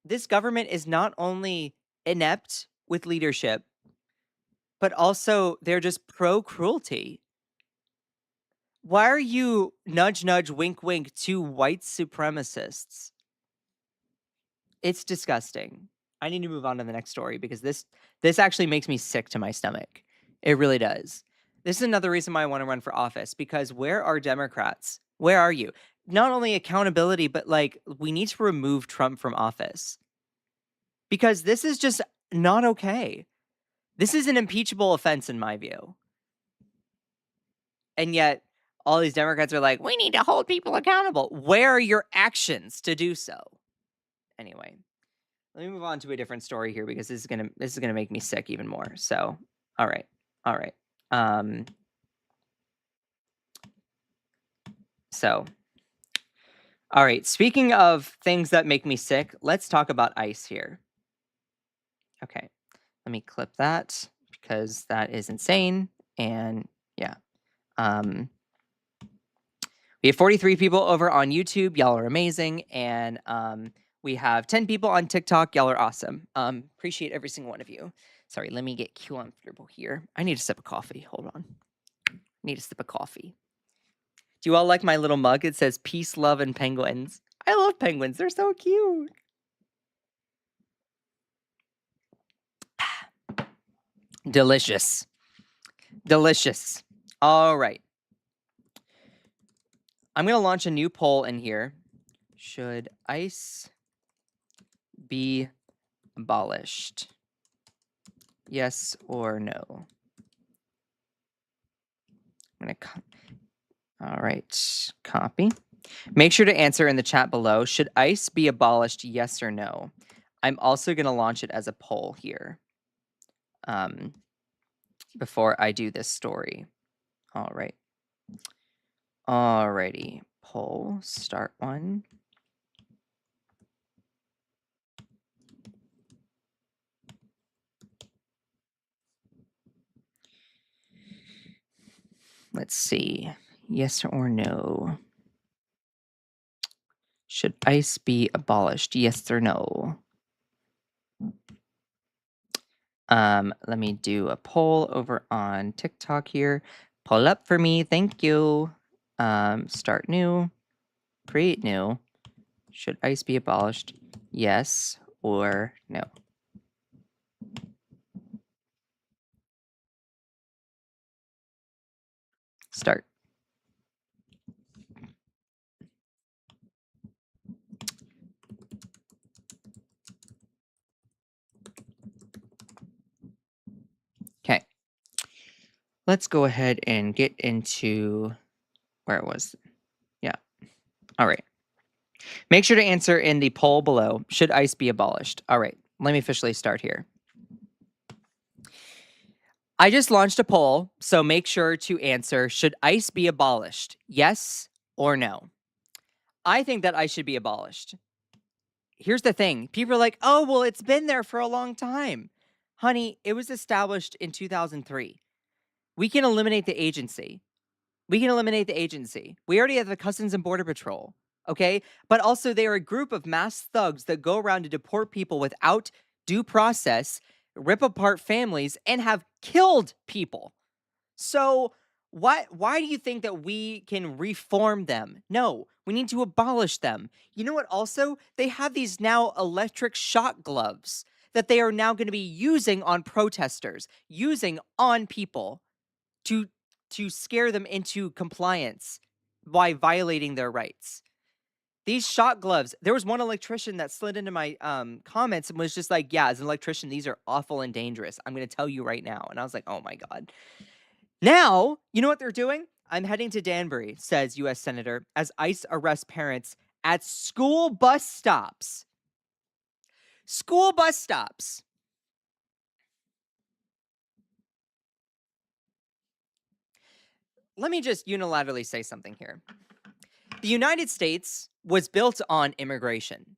This government is not only inept with leadership, but also they're just pro-cruelty. Why are you nudge, nudge, wink, wink to white supremacists? It's disgusting. I need to move on to the next story because this actually makes me sick to my stomach. It really does. This is another reason why I want to run for office, because where are Democrats? Where are you? Not only accountability, but like we need to remove Trump from office. Because this is just not okay. This is an impeachable offense in my view. And yet all these Democrats are like, we need to hold people accountable. Where are your actions to do so? Anyway, let me move on to a different story here because this is gonna make me sick even more. So, all right. All right. Speaking of things that make me sick, let's talk about ICE here. Okay, let me clip that because that is insane. And yeah, we have 43 people over on YouTube. Y'all are amazing. And we have 10 people on TikTok. Y'all are awesome. Appreciate every single one of you. Sorry, let me get comfortable here. I need a sip of coffee. Hold on. Need a sip of coffee. Do you all like my little mug? It says peace, love, and penguins. I love penguins. They're so cute. Delicious. Delicious. All right. I'm going to launch a new poll in here. Should ICE be abolished? Yes or no? I'm going to all right, copy. Make sure to answer in the chat below. Should ICE be abolished? Yes or no? I'm also going to launch it as a poll here before I do this story. All right. Alrighty, poll, start one. Let's see, yes or no. Should ICE be abolished? Yes or no? Let me do a poll over on TikTok here. Pull up for me, thank you. Start new, create new. Should ICE be abolished? Yes or no? Start. Okay. Let's go ahead and get into where it was. Yeah. All right. Make sure to answer in the poll below. Should ICE be abolished? All right. Let me officially start here. I just launched a poll, so make sure to answer, should ICE be abolished? Yes or no? I think that ICE should be abolished. here's the thing. People are like, oh, well, it's been there for a long time. Honey, it was established in 2003. We can eliminate the agency. We already have the Customs and Border Patrol, okay? But also they are a group of mass thugs that go around to deport people without due process, rip apart families, and have killed people. So why do you think that we can reform them? No, we need to abolish them. You know what also? They have these now electric shock gloves that they are now going to be using on protesters, using on people to scare them into compliance by violating their rights. These shock gloves, there was one electrician that slid into my comments and was just like, yeah, as an electrician, these are awful and dangerous. I'm going to tell you right now. And I was like, oh my God. Now, you know what they're doing? I'm heading to Danbury, says U.S. Senator, as ICE arrests parents at school bus stops. School bus stops. Let me just unilaterally say something here. The United States was built on immigration.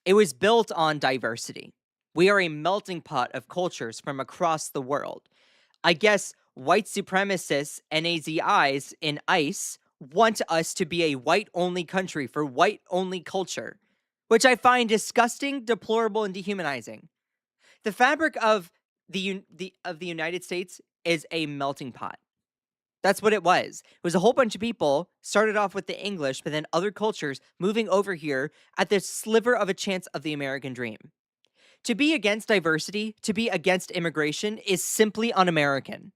It was built on diversity. We are a melting pot of cultures from across the world. I guess white supremacists, NAZIs in ICE, want us to be a white-only country for white-only culture, which I find disgusting, deplorable, and dehumanizing. The fabric of the United States is a melting pot. That's what it was. It was a whole bunch of people, started off with the English, but then other cultures moving over here at this sliver of a chance of the American dream. To be against diversity, to be against immigration, is simply un-American.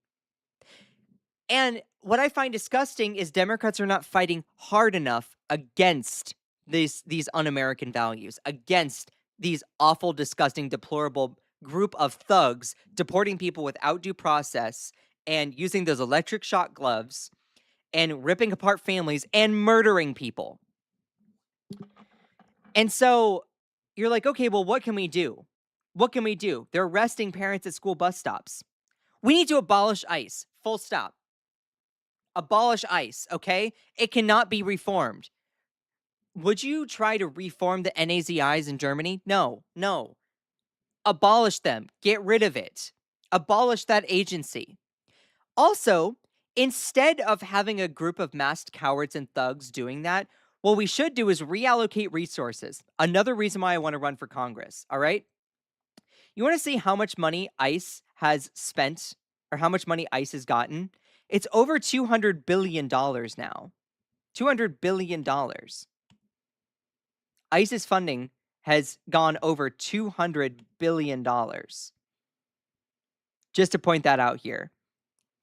And what I find disgusting is Democrats are not fighting hard enough against these un-American values, against these awful, disgusting, deplorable group of thugs deporting people without due process and using those electric shock gloves and ripping apart families and murdering people. And so you're like, okay, well, what can we do? What can we do? They're arresting parents at school bus stops. We need to abolish ICE. Full stop. Abolish ICE, okay? It cannot be reformed. Would you try to reform the NAZIs in Germany? No. Abolish them. Get rid of it. Abolish that agency. Also, instead of having a group of masked cowards and thugs doing that, what we should do is reallocate resources. Another reason why I want to run for Congress, all right? You want to see how much money ICE has spent or how much money ICE has gotten? It's over $200 billion now. $200 billion. ICE's funding has gone over $200 billion. Just to point that out here.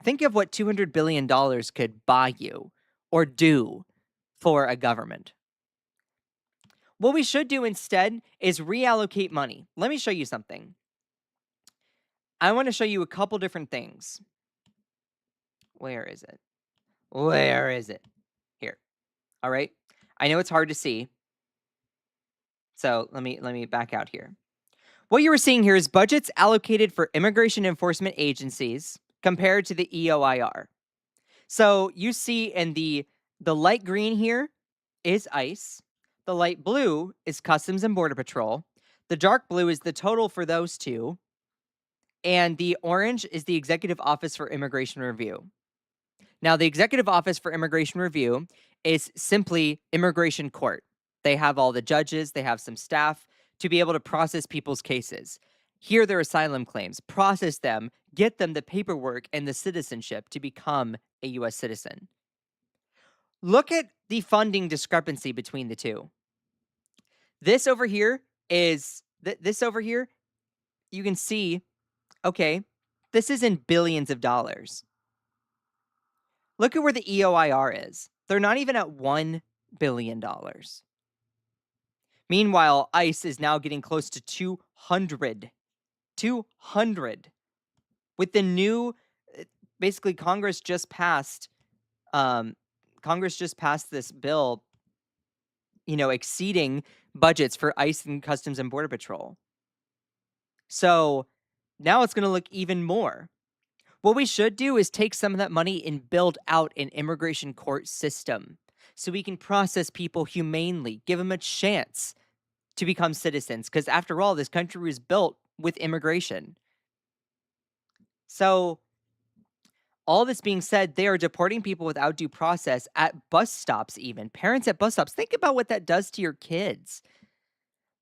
Think of what $200 billion could buy you or do for a government. What we should do instead is reallocate money. Let me show you something. I want to show you a couple different things. Where is it? Where is it? Here. All right. I know it's hard to see. So let me back out here. What you were seeing here is budgets allocated for immigration enforcement agencies compared to the EOIR. So you see in the light green here is ICE. The light blue is Customs and Border Patrol. The dark blue is the total for those two. And the orange is the Executive Office for Immigration Review. Now, the Executive Office for Immigration Review is simply immigration court. They have all the judges, they have some staff to be able to process people's cases, hear their asylum claims, process them, get them the paperwork and the citizenship to become a U.S. citizen. Look at the funding discrepancy between the two. This over here is, you can see, okay, this is in billions of dollars. Look at where the EOIR is. They're not even at $1 billion. Meanwhile, ICE is now getting close to 200. 200. With the new, basically Congress just passed this bill, exceeding budgets for ICE and Customs and Border Patrol. So now it's going to look even more. What we should do is take some of that money and build out an immigration court system so we can process people humanely, give them a chance to become citizens, because after all, this country was built with immigration. So, all this being said, they are deporting people without due process at bus stops even. Parents at bus stops. Think about what that does to your kids.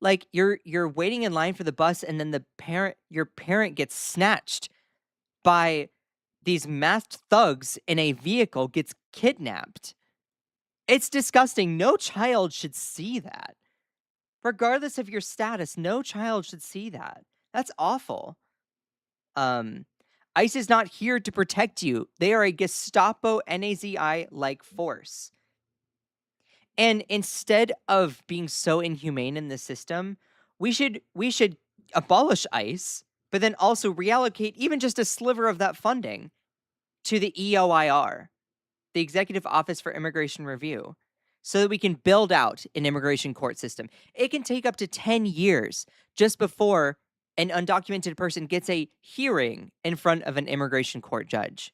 Like, you're waiting in line for the bus, and then your parent gets snatched by these masked thugs in a vehicle, gets kidnapped. It's disgusting. No child should see that. Regardless of your status, no child should see that. That's awful. ICE is not here to protect you. They are a Gestapo NAZI-like force. And instead of being so inhumane in the system, we should abolish ICE, but then also reallocate even just a sliver of that funding to the EOIR, the Executive Office for Immigration Review, so that we can build out an immigration court system. It can take up to 10 years just before an undocumented person gets a hearing in front of an immigration court judge.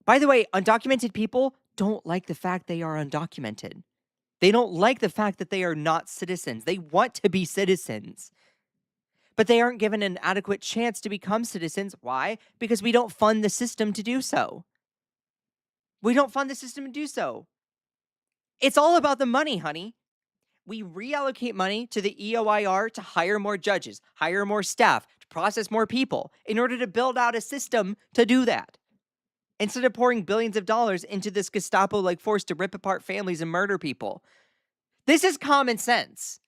By the way, undocumented people don't like the fact they are undocumented. They don't like the fact that they are not citizens. They want to be citizens. But they aren't given an adequate chance to become citizens. Why? Because we don't fund the system to do so. We don't fund the system to do so. It's all about the money, honey. We reallocate money to the EOIR to hire more judges, hire more staff, to process more people in order to build out a system to do that. Instead of pouring billions of dollars into this Gestapo-like force to rip apart families and murder people. This is common sense.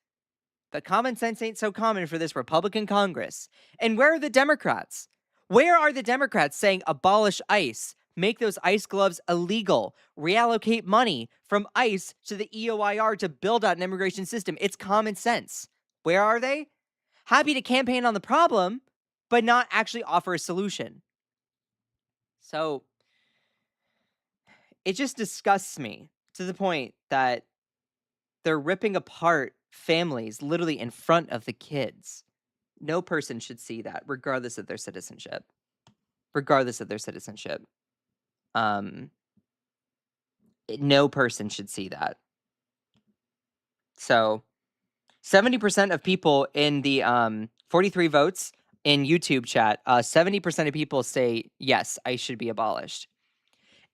But common sense ain't so common for this Republican Congress. And where are the Democrats? Where are the Democrats saying abolish ICE, make those ICE gloves illegal, reallocate money from ICE to the EOIR to build out an immigration system? It's common sense. Where are they? Happy to campaign on the problem, but not actually offer a solution. So, it just disgusts me to the point that they're ripping apart families literally in front of the kids. No person should see that, regardless of their citizenship. Regardless of their citizenship. No person should see that. So, 70% of people in the 43 votes in YouTube chat, 70% of people say, yes, ICE should be abolished.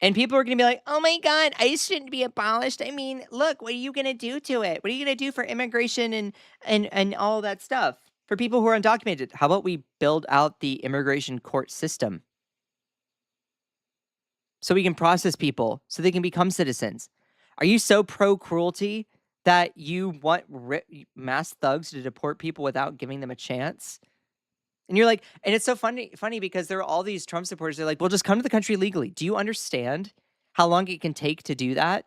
And people are going to be like, oh my God, ICE shouldn't be abolished. I mean, look, what are you going to do to it? What are you going to do for immigration and all that stuff? For people who are undocumented, how about we build out the immigration court system? So we can process people, so they can become citizens. Are you so pro-cruelty that you want mass thugs to deport people without giving them a chance? And you're like, and it's so funny because there are all these Trump supporters. They're like, well, just come to the country legally. Do you understand how long it can take to do that?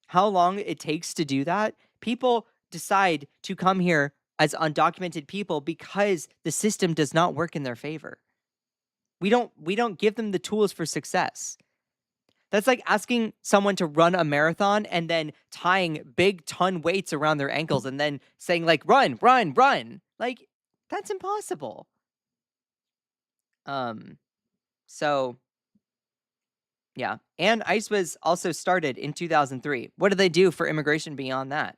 How long it takes to do that? People decide to come here as undocumented people because the system does not work in their favor. We don't give them the tools for success. That's like asking someone to run a marathon and then tying big ton weights around their ankles and then saying like, run, run, run. Like, that's impossible. So, yeah. And ICE was also started in 2003. What did they do for immigration beyond that?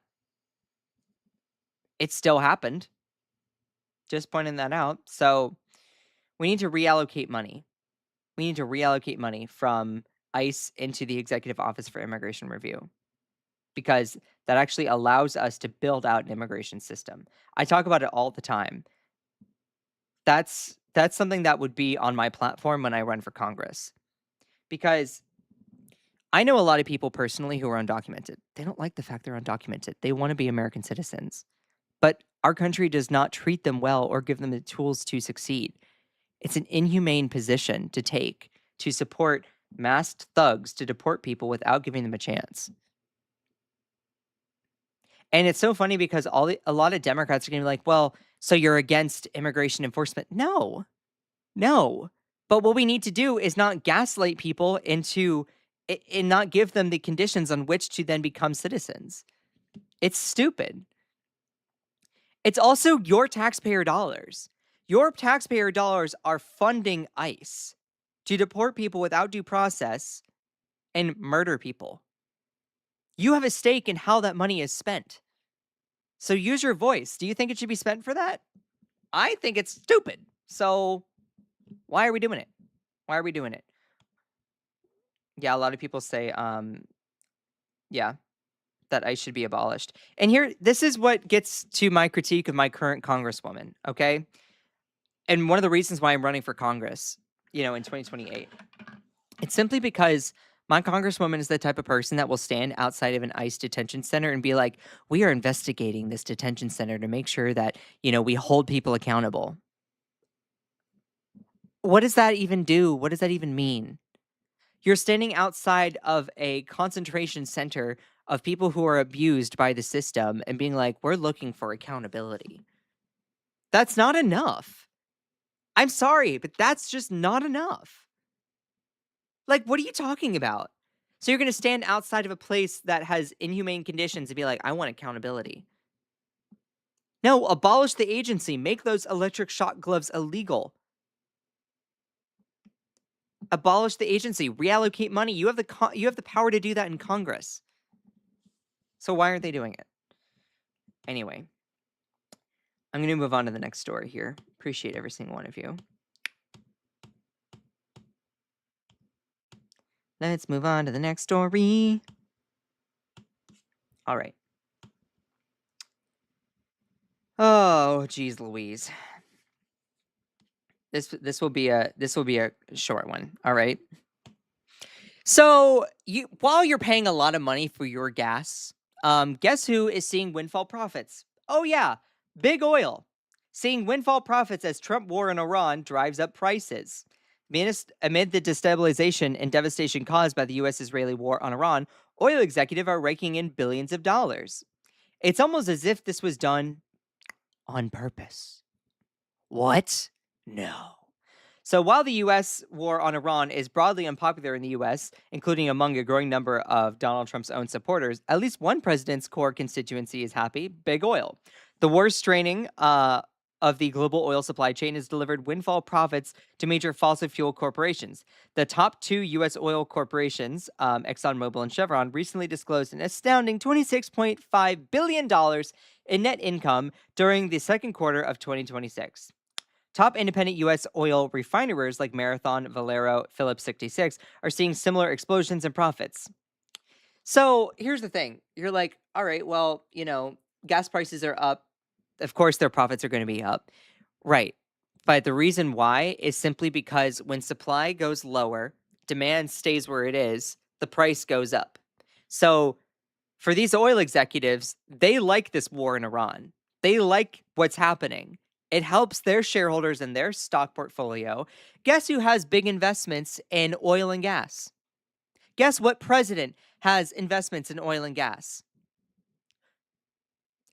It still happened. Just pointing that out. So, we need to reallocate money. We need to reallocate money from ICE into the Executive Office for Immigration Review, because that actually allows us to build out an immigration system. I talk about it all the time. That's something that would be on my platform when I run for Congress, because I know a lot of people personally who are undocumented. They don't like the fact they're undocumented. They want to be American citizens, but our country does not treat them well or give them the tools to succeed. It's an inhumane position to take to support masked thugs to deport people without giving them a chance. And it's so funny because a lot of Democrats are going to be like, well, so you're against immigration enforcement. No. But what we need to do is not gaslight people into and not give them the conditions on which to then become citizens. It's stupid. It's also your taxpayer dollars. Your taxpayer dollars are funding ICE to deport people without due process and murder people. You have a stake in how that money is spent. So use your voice. Do you think it should be spent for that? I think it's stupid. So why are we doing it? Why are we doing it? Yeah, a lot of people say, yeah, that ICE should be abolished. And here, this is what gets to my critique of my current congresswoman, okay? And one of the reasons why I'm running for Congress, in 2028, it's simply because my congresswoman is the type of person that will stand outside of an ICE detention center and be like, we are investigating this detention center to make sure that, we hold people accountable. What does that even do? What does that even mean? You're standing outside of a concentration center of people who are abused by the system and being like, we're looking for accountability. That's not enough. I'm sorry, but that's just not enough. Like, what are you talking about? So you're going to stand outside of a place that has inhumane conditions and be like, I want accountability. No, abolish the agency. Make those electric shock gloves illegal. Abolish the agency. Reallocate money. You have the power to do that in Congress. So why aren't they doing it? Anyway, I'm going to move on to the next story here. Appreciate every single one of you. Let's move on to the next story. All right. Oh, geez, Louise. This will be a short one. All right. So while you're paying a lot of money for your gas, guess who is seeing windfall profits? Oh yeah, big oil, seeing windfall profits as Trump war in Iran drives up prices. Amid the destabilization and devastation caused by the U.S.-Israeli war on Iran, oil executives are raking in billions of dollars. It's almost as if this was done on purpose. What? No. So while the U.S. war on Iran is broadly unpopular in the U.S., including among a growing number of Donald Trump's own supporters, at least one president's core constituency is happy: big oil. The war's straining of the global oil supply chain has delivered windfall profits to major fossil fuel corporations. The top two U.S. oil corporations, ExxonMobil and Chevron, recently disclosed an astounding $26.5 billion in net income during the second quarter of 2026. Top independent U.S. oil refiners like Marathon, Valero, Phillips 66 are seeing similar explosions in profits. So here's the thing. You're like, all right, well, gas prices are up. Of course, their profits are going to be up. Right. But the reason why is simply because when supply goes lower, demand stays where it is, the price goes up. So for these oil executives, they like this war in Iran. They like what's happening. It helps their shareholders and their stock portfolio. Guess who has big investments in oil and gas? Guess what president has investments in oil and gas?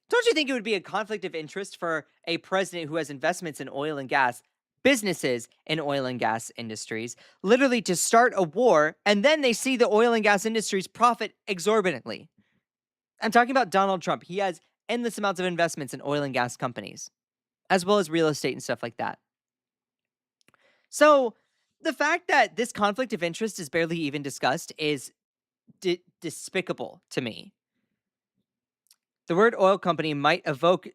Don't you think it would be a conflict of interest for a president who has investments in oil and gas, businesses in oil and gas industries, literally to start a war, and then they see the oil and gas industries profit exorbitantly? I'm talking about Donald Trump. He has endless amounts of investments in oil and gas companies, as well as real estate and stuff like that. So the fact that this conflict of interest is barely even discussed is despicable to me. The word oil company might evoke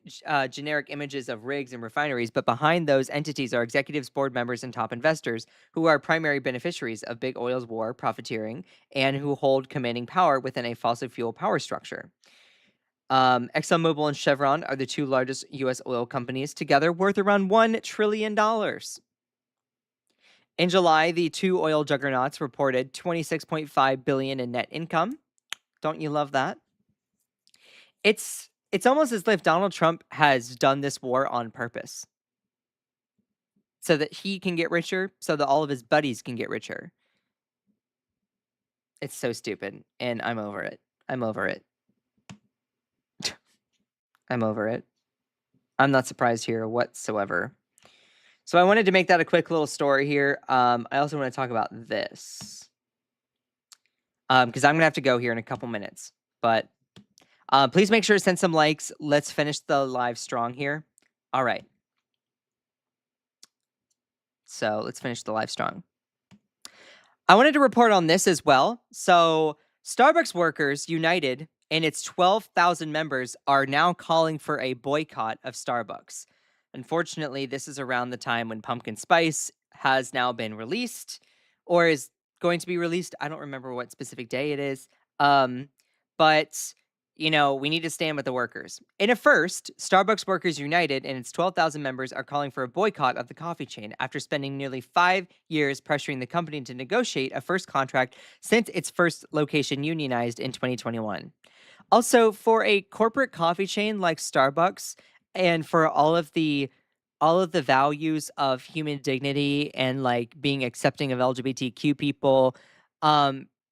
generic images of rigs and refineries, but behind those entities are executives, board members, and top investors who are primary beneficiaries of big oil's war, profiteering, and who hold commanding power within a fossil fuel power structure. ExxonMobil and Chevron are the two largest U.S. oil companies, together worth around $1 trillion. In July, the two oil juggernauts reported $26.5 billion in net income. Don't you love that? It's almost as if Donald Trump has done this war on purpose, so that he can get richer, so that all of his buddies can get richer. It's so stupid, and I'm over it. I'm over it. I'm over it. I'm not surprised here whatsoever. So I wanted to make that a quick little story here. I also want to talk about this, because I'm going to have to go here in a couple minutes. But please make sure to send some likes. Let's finish the live strong here. All right. So let's finish the live strong. I wanted to report on this as well. So Starbucks workers united and its 12,000 members are now calling for a boycott of Starbucks. Unfortunately, this is around the time when pumpkin spice has now been released or is going to be released. I don't remember what specific day it is. But we need to stand with the workers. In a first, Starbucks Workers United and its 12,000 members are calling for a boycott of the coffee chain after spending nearly 5 years pressuring the company to negotiate a first contract since its first location unionized in 2021. Also, for a corporate coffee chain like Starbucks, and for all of the values of human dignity and like being accepting of LGBTQ people,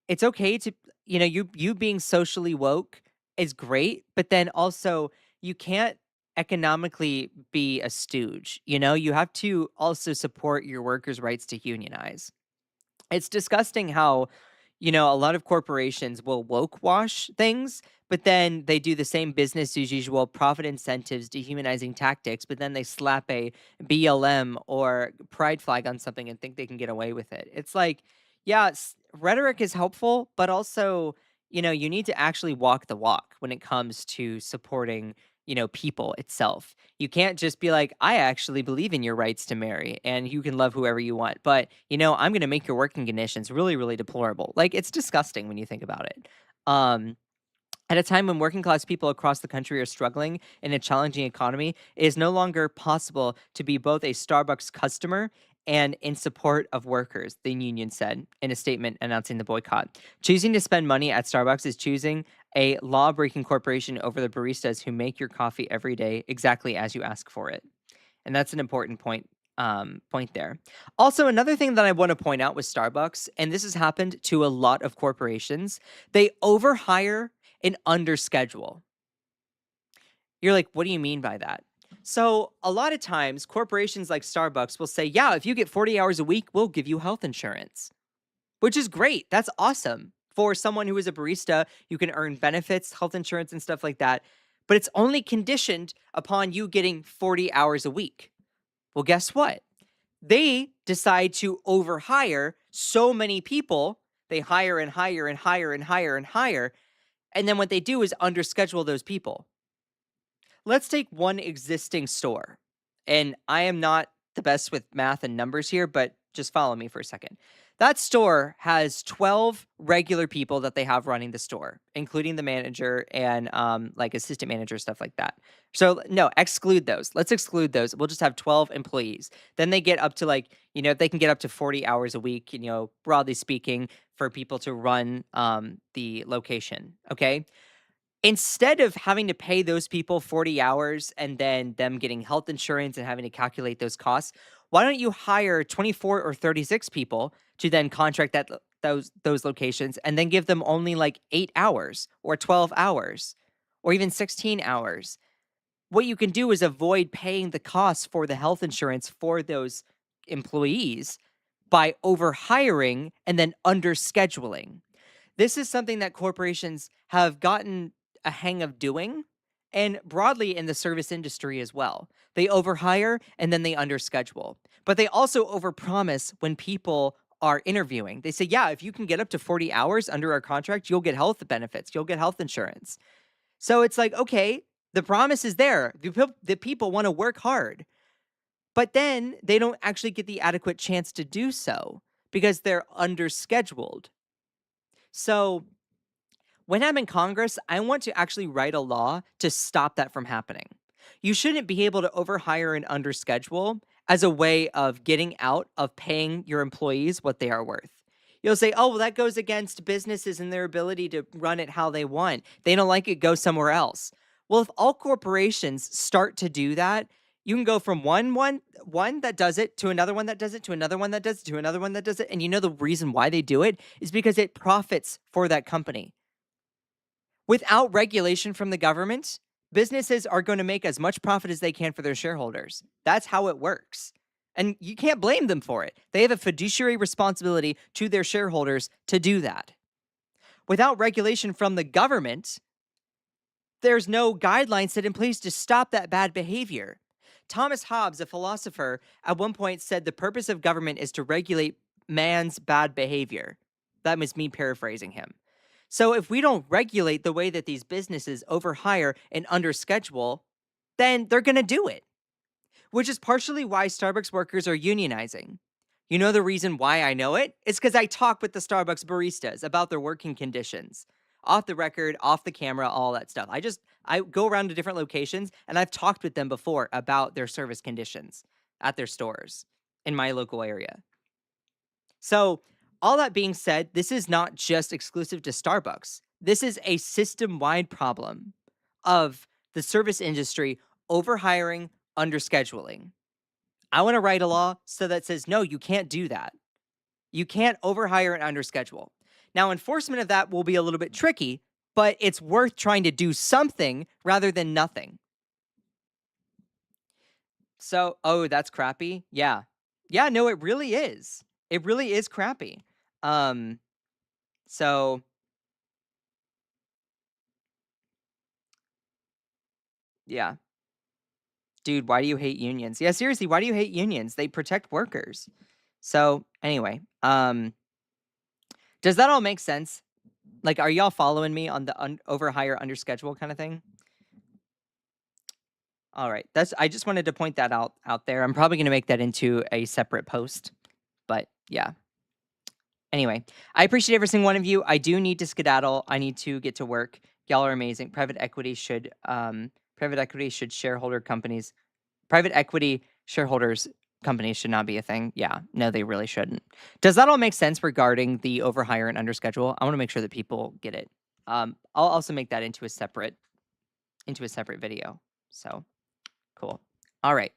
it's okay to you being socially woke is great, but then also you can't economically be a stooge. You have to also support your workers' rights to unionize. It's disgusting how, a lot of corporations will woke wash things, but then they do the same business as usual, profit incentives, dehumanizing tactics, but then they slap a BLM or pride flag on something and think they can get away with it. It's like, yeah, rhetoric is helpful, but also, you need to actually walk the walk when it comes to supporting people itself. You can't just be like, I actually believe in your rights to marry and you can love whoever you want, but I'm going to make your working conditions really, really deplorable. Like, it's disgusting when you think about it. At a time when working class people across the country are struggling in a challenging economy, it is no longer possible to be both a Starbucks customer and in support of workers, the union said in a statement announcing the boycott. Choosing to spend money at Starbucks is choosing a law-breaking corporation over the baristas who make your coffee every day exactly as you ask for it. And that's an important point there. Also, another thing that I want to point out with Starbucks, and this has happened to a lot of corporations, they overhire and underschedule. You're like, what do you mean by that? So a lot of times corporations like Starbucks will say, yeah, if you get 40 hours a week, we'll give you health insurance, which is great. That's awesome. For someone who is a barista, you can earn benefits, health insurance, and stuff like that. But it's only conditioned upon you getting 40 hours a week. Well, guess what? They decide to overhire so many people. They hire and hire and hire and hire and hire. And then what they do is underschedule those people. Let's take one existing store. And I am not the best with math and numbers here, but just follow me for a second. That store has 12 regular people that they have running the store, including the manager and like assistant manager, stuff like that. So no, exclude those. Let's exclude those. We'll just have 12 employees. Then they get up to they can get up to 40 hours a week, broadly speaking, for people to run the location. Okay. Instead of having to pay those people 40 hours and then them getting health insurance and having to calculate those costs, why don't you hire 24 or 36 people to then contract those locations and then give them only like 8 hours or 12 hours or even 16 hours? What you can do is avoid paying the costs for the health insurance for those employees by overhiring and then underscheduling. This is something that corporations have gotten a hang of doing, and broadly in the service industry as well. They overhire and then they underschedule. But they also overpromise when people are interviewing. They say, yeah, if you can get up to 40 hours under our contract, you'll get health benefits, you'll get health insurance. So it's like, okay, the promise is there. The people want to work hard. But then they don't actually get the adequate chance to do so because they're underscheduled. So when I'm in Congress, I want to actually write a law to stop that from happening. You shouldn't be able to overhire and underschedule as a way of getting out of paying your employees what they are worth. You'll say, oh, well, that goes against businesses and their ability to run it how they want. They don't like it, go somewhere else. Well, if all corporations start to do that, you can go from one that does it to another one that does it to another one that does it to another one that does it. And the reason why they do it is because it profits for that company. Without regulation from the government, businesses are going to make as much profit as they can for their shareholders. That's how it works. And you can't blame them for it. They have a fiduciary responsibility to their shareholders to do that. Without regulation from the government, there's no guidelines set in place to stop that bad behavior. Thomas Hobbes, a philosopher, at one point said the purpose of government is to regulate man's bad behavior. That was me paraphrasing him. So if we don't regulate the way that these businesses overhire and underschedule, then they're going to do it. Which is partially why Starbucks workers are unionizing. You know the reason why I know it? It's because I talk with the Starbucks baristas about their working conditions. Off the record, off the camera, all that stuff. I go around to different locations and I've talked with them before about their service conditions at their stores in my local area. So, all that being said, this is not just exclusive to Starbucks. This is a system-wide problem of the service industry overhiring, underscheduling. I want to write a law so that says, no, you can't do that. You can't overhire and underschedule. Now, enforcement of that will be a little bit tricky, but it's worth trying to do something rather than nothing. So, oh, that's crappy? Yeah. Yeah, no, it really is. It really is crappy. So yeah. Dude, why do you hate unions? Yeah, seriously, why do you hate unions? They protect workers. So, anyway, does that all make sense? Like, are y'all following me on the overhire, underschedule kind of thing? All right, I just wanted to point that out there. I'm probably going to make that into a separate post, but yeah. Anyway, I appreciate every single one of you. I do need to skedaddle. I need to get to work. Y'all are amazing. Private equity shareholder companies. Private equity shareholders companies should not be a thing. Yeah, no, they really shouldn't. Does that all make sense regarding the overhire and underschedule? I want to make sure that people get it. I'll also make that into a separate video. So cool. All right.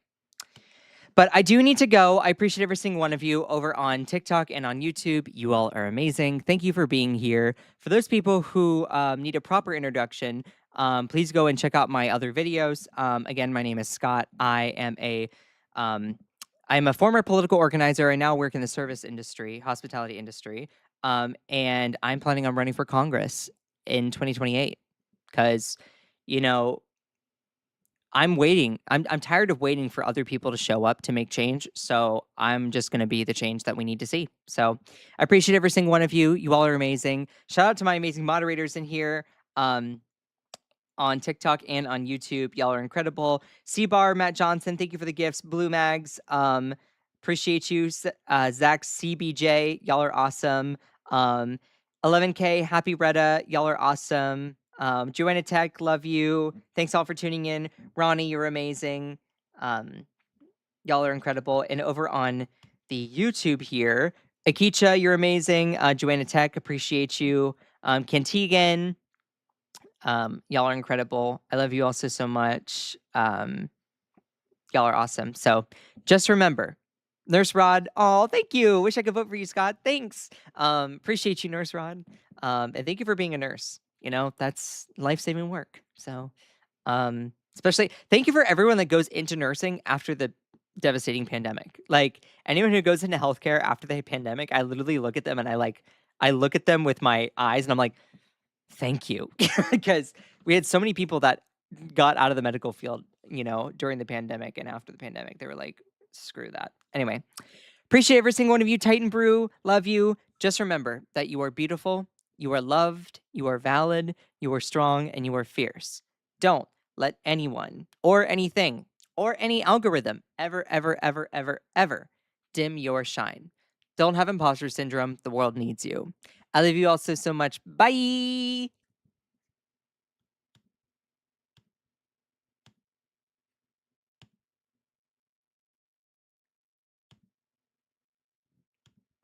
But I do need to go. I appreciate every single one of you over on TikTok and on YouTube. You all are amazing. Thank you for being here. For those people who need a proper introduction, please go and check out my other videos. Again, my name is Scott. I am a former political organizer. I now work in the service industry, hospitality industry, and I'm planning on running for Congress in 2028 because, you know, I'm waiting. I'm tired of waiting for other people to show up to make change. So I'm just going to be the change that we need to see. So I appreciate every single one of you. You all are amazing. Shout out to my amazing moderators in here on TikTok and on YouTube. Y'all are incredible. C-Bar, Matt Johnson, thank you for the gifts. Blue Mags, appreciate you. Zach CBJ, y'all are awesome. 11K, Happy Retta, y'all are awesome. Joanna Tech, love you. Thanks all for tuning in. Ronnie, you're amazing. Y'all are incredible. And over on the YouTube here, Akicha, you're amazing. Joanna Tech, appreciate you. Cantigan, y'all are incredible. I love you all so much. Y'all are awesome. So just remember, Nurse Rod, oh, thank you. Wish I could vote for you, Scott. Thanks. Appreciate you, Nurse Rod. And thank you for being a nurse. You know, that's life-saving work. So, especially thank you for everyone that goes into nursing after the devastating pandemic. Like anyone who goes into healthcare after the pandemic, I literally look at them and I look at them with my eyes and I'm like, thank you. Because we had so many people that got out of the medical field, you know, during the pandemic and after the pandemic. They were like, screw that. Anyway, appreciate every single one of you. Titan Brew, love you. Just remember that you are beautiful. You are loved, you are valid, you are strong, and you are fierce. Don't let anyone or anything or any algorithm ever, ever, ever, ever, ever dim your shine. Don't have imposter syndrome. The world needs you. I love you all so much. Bye.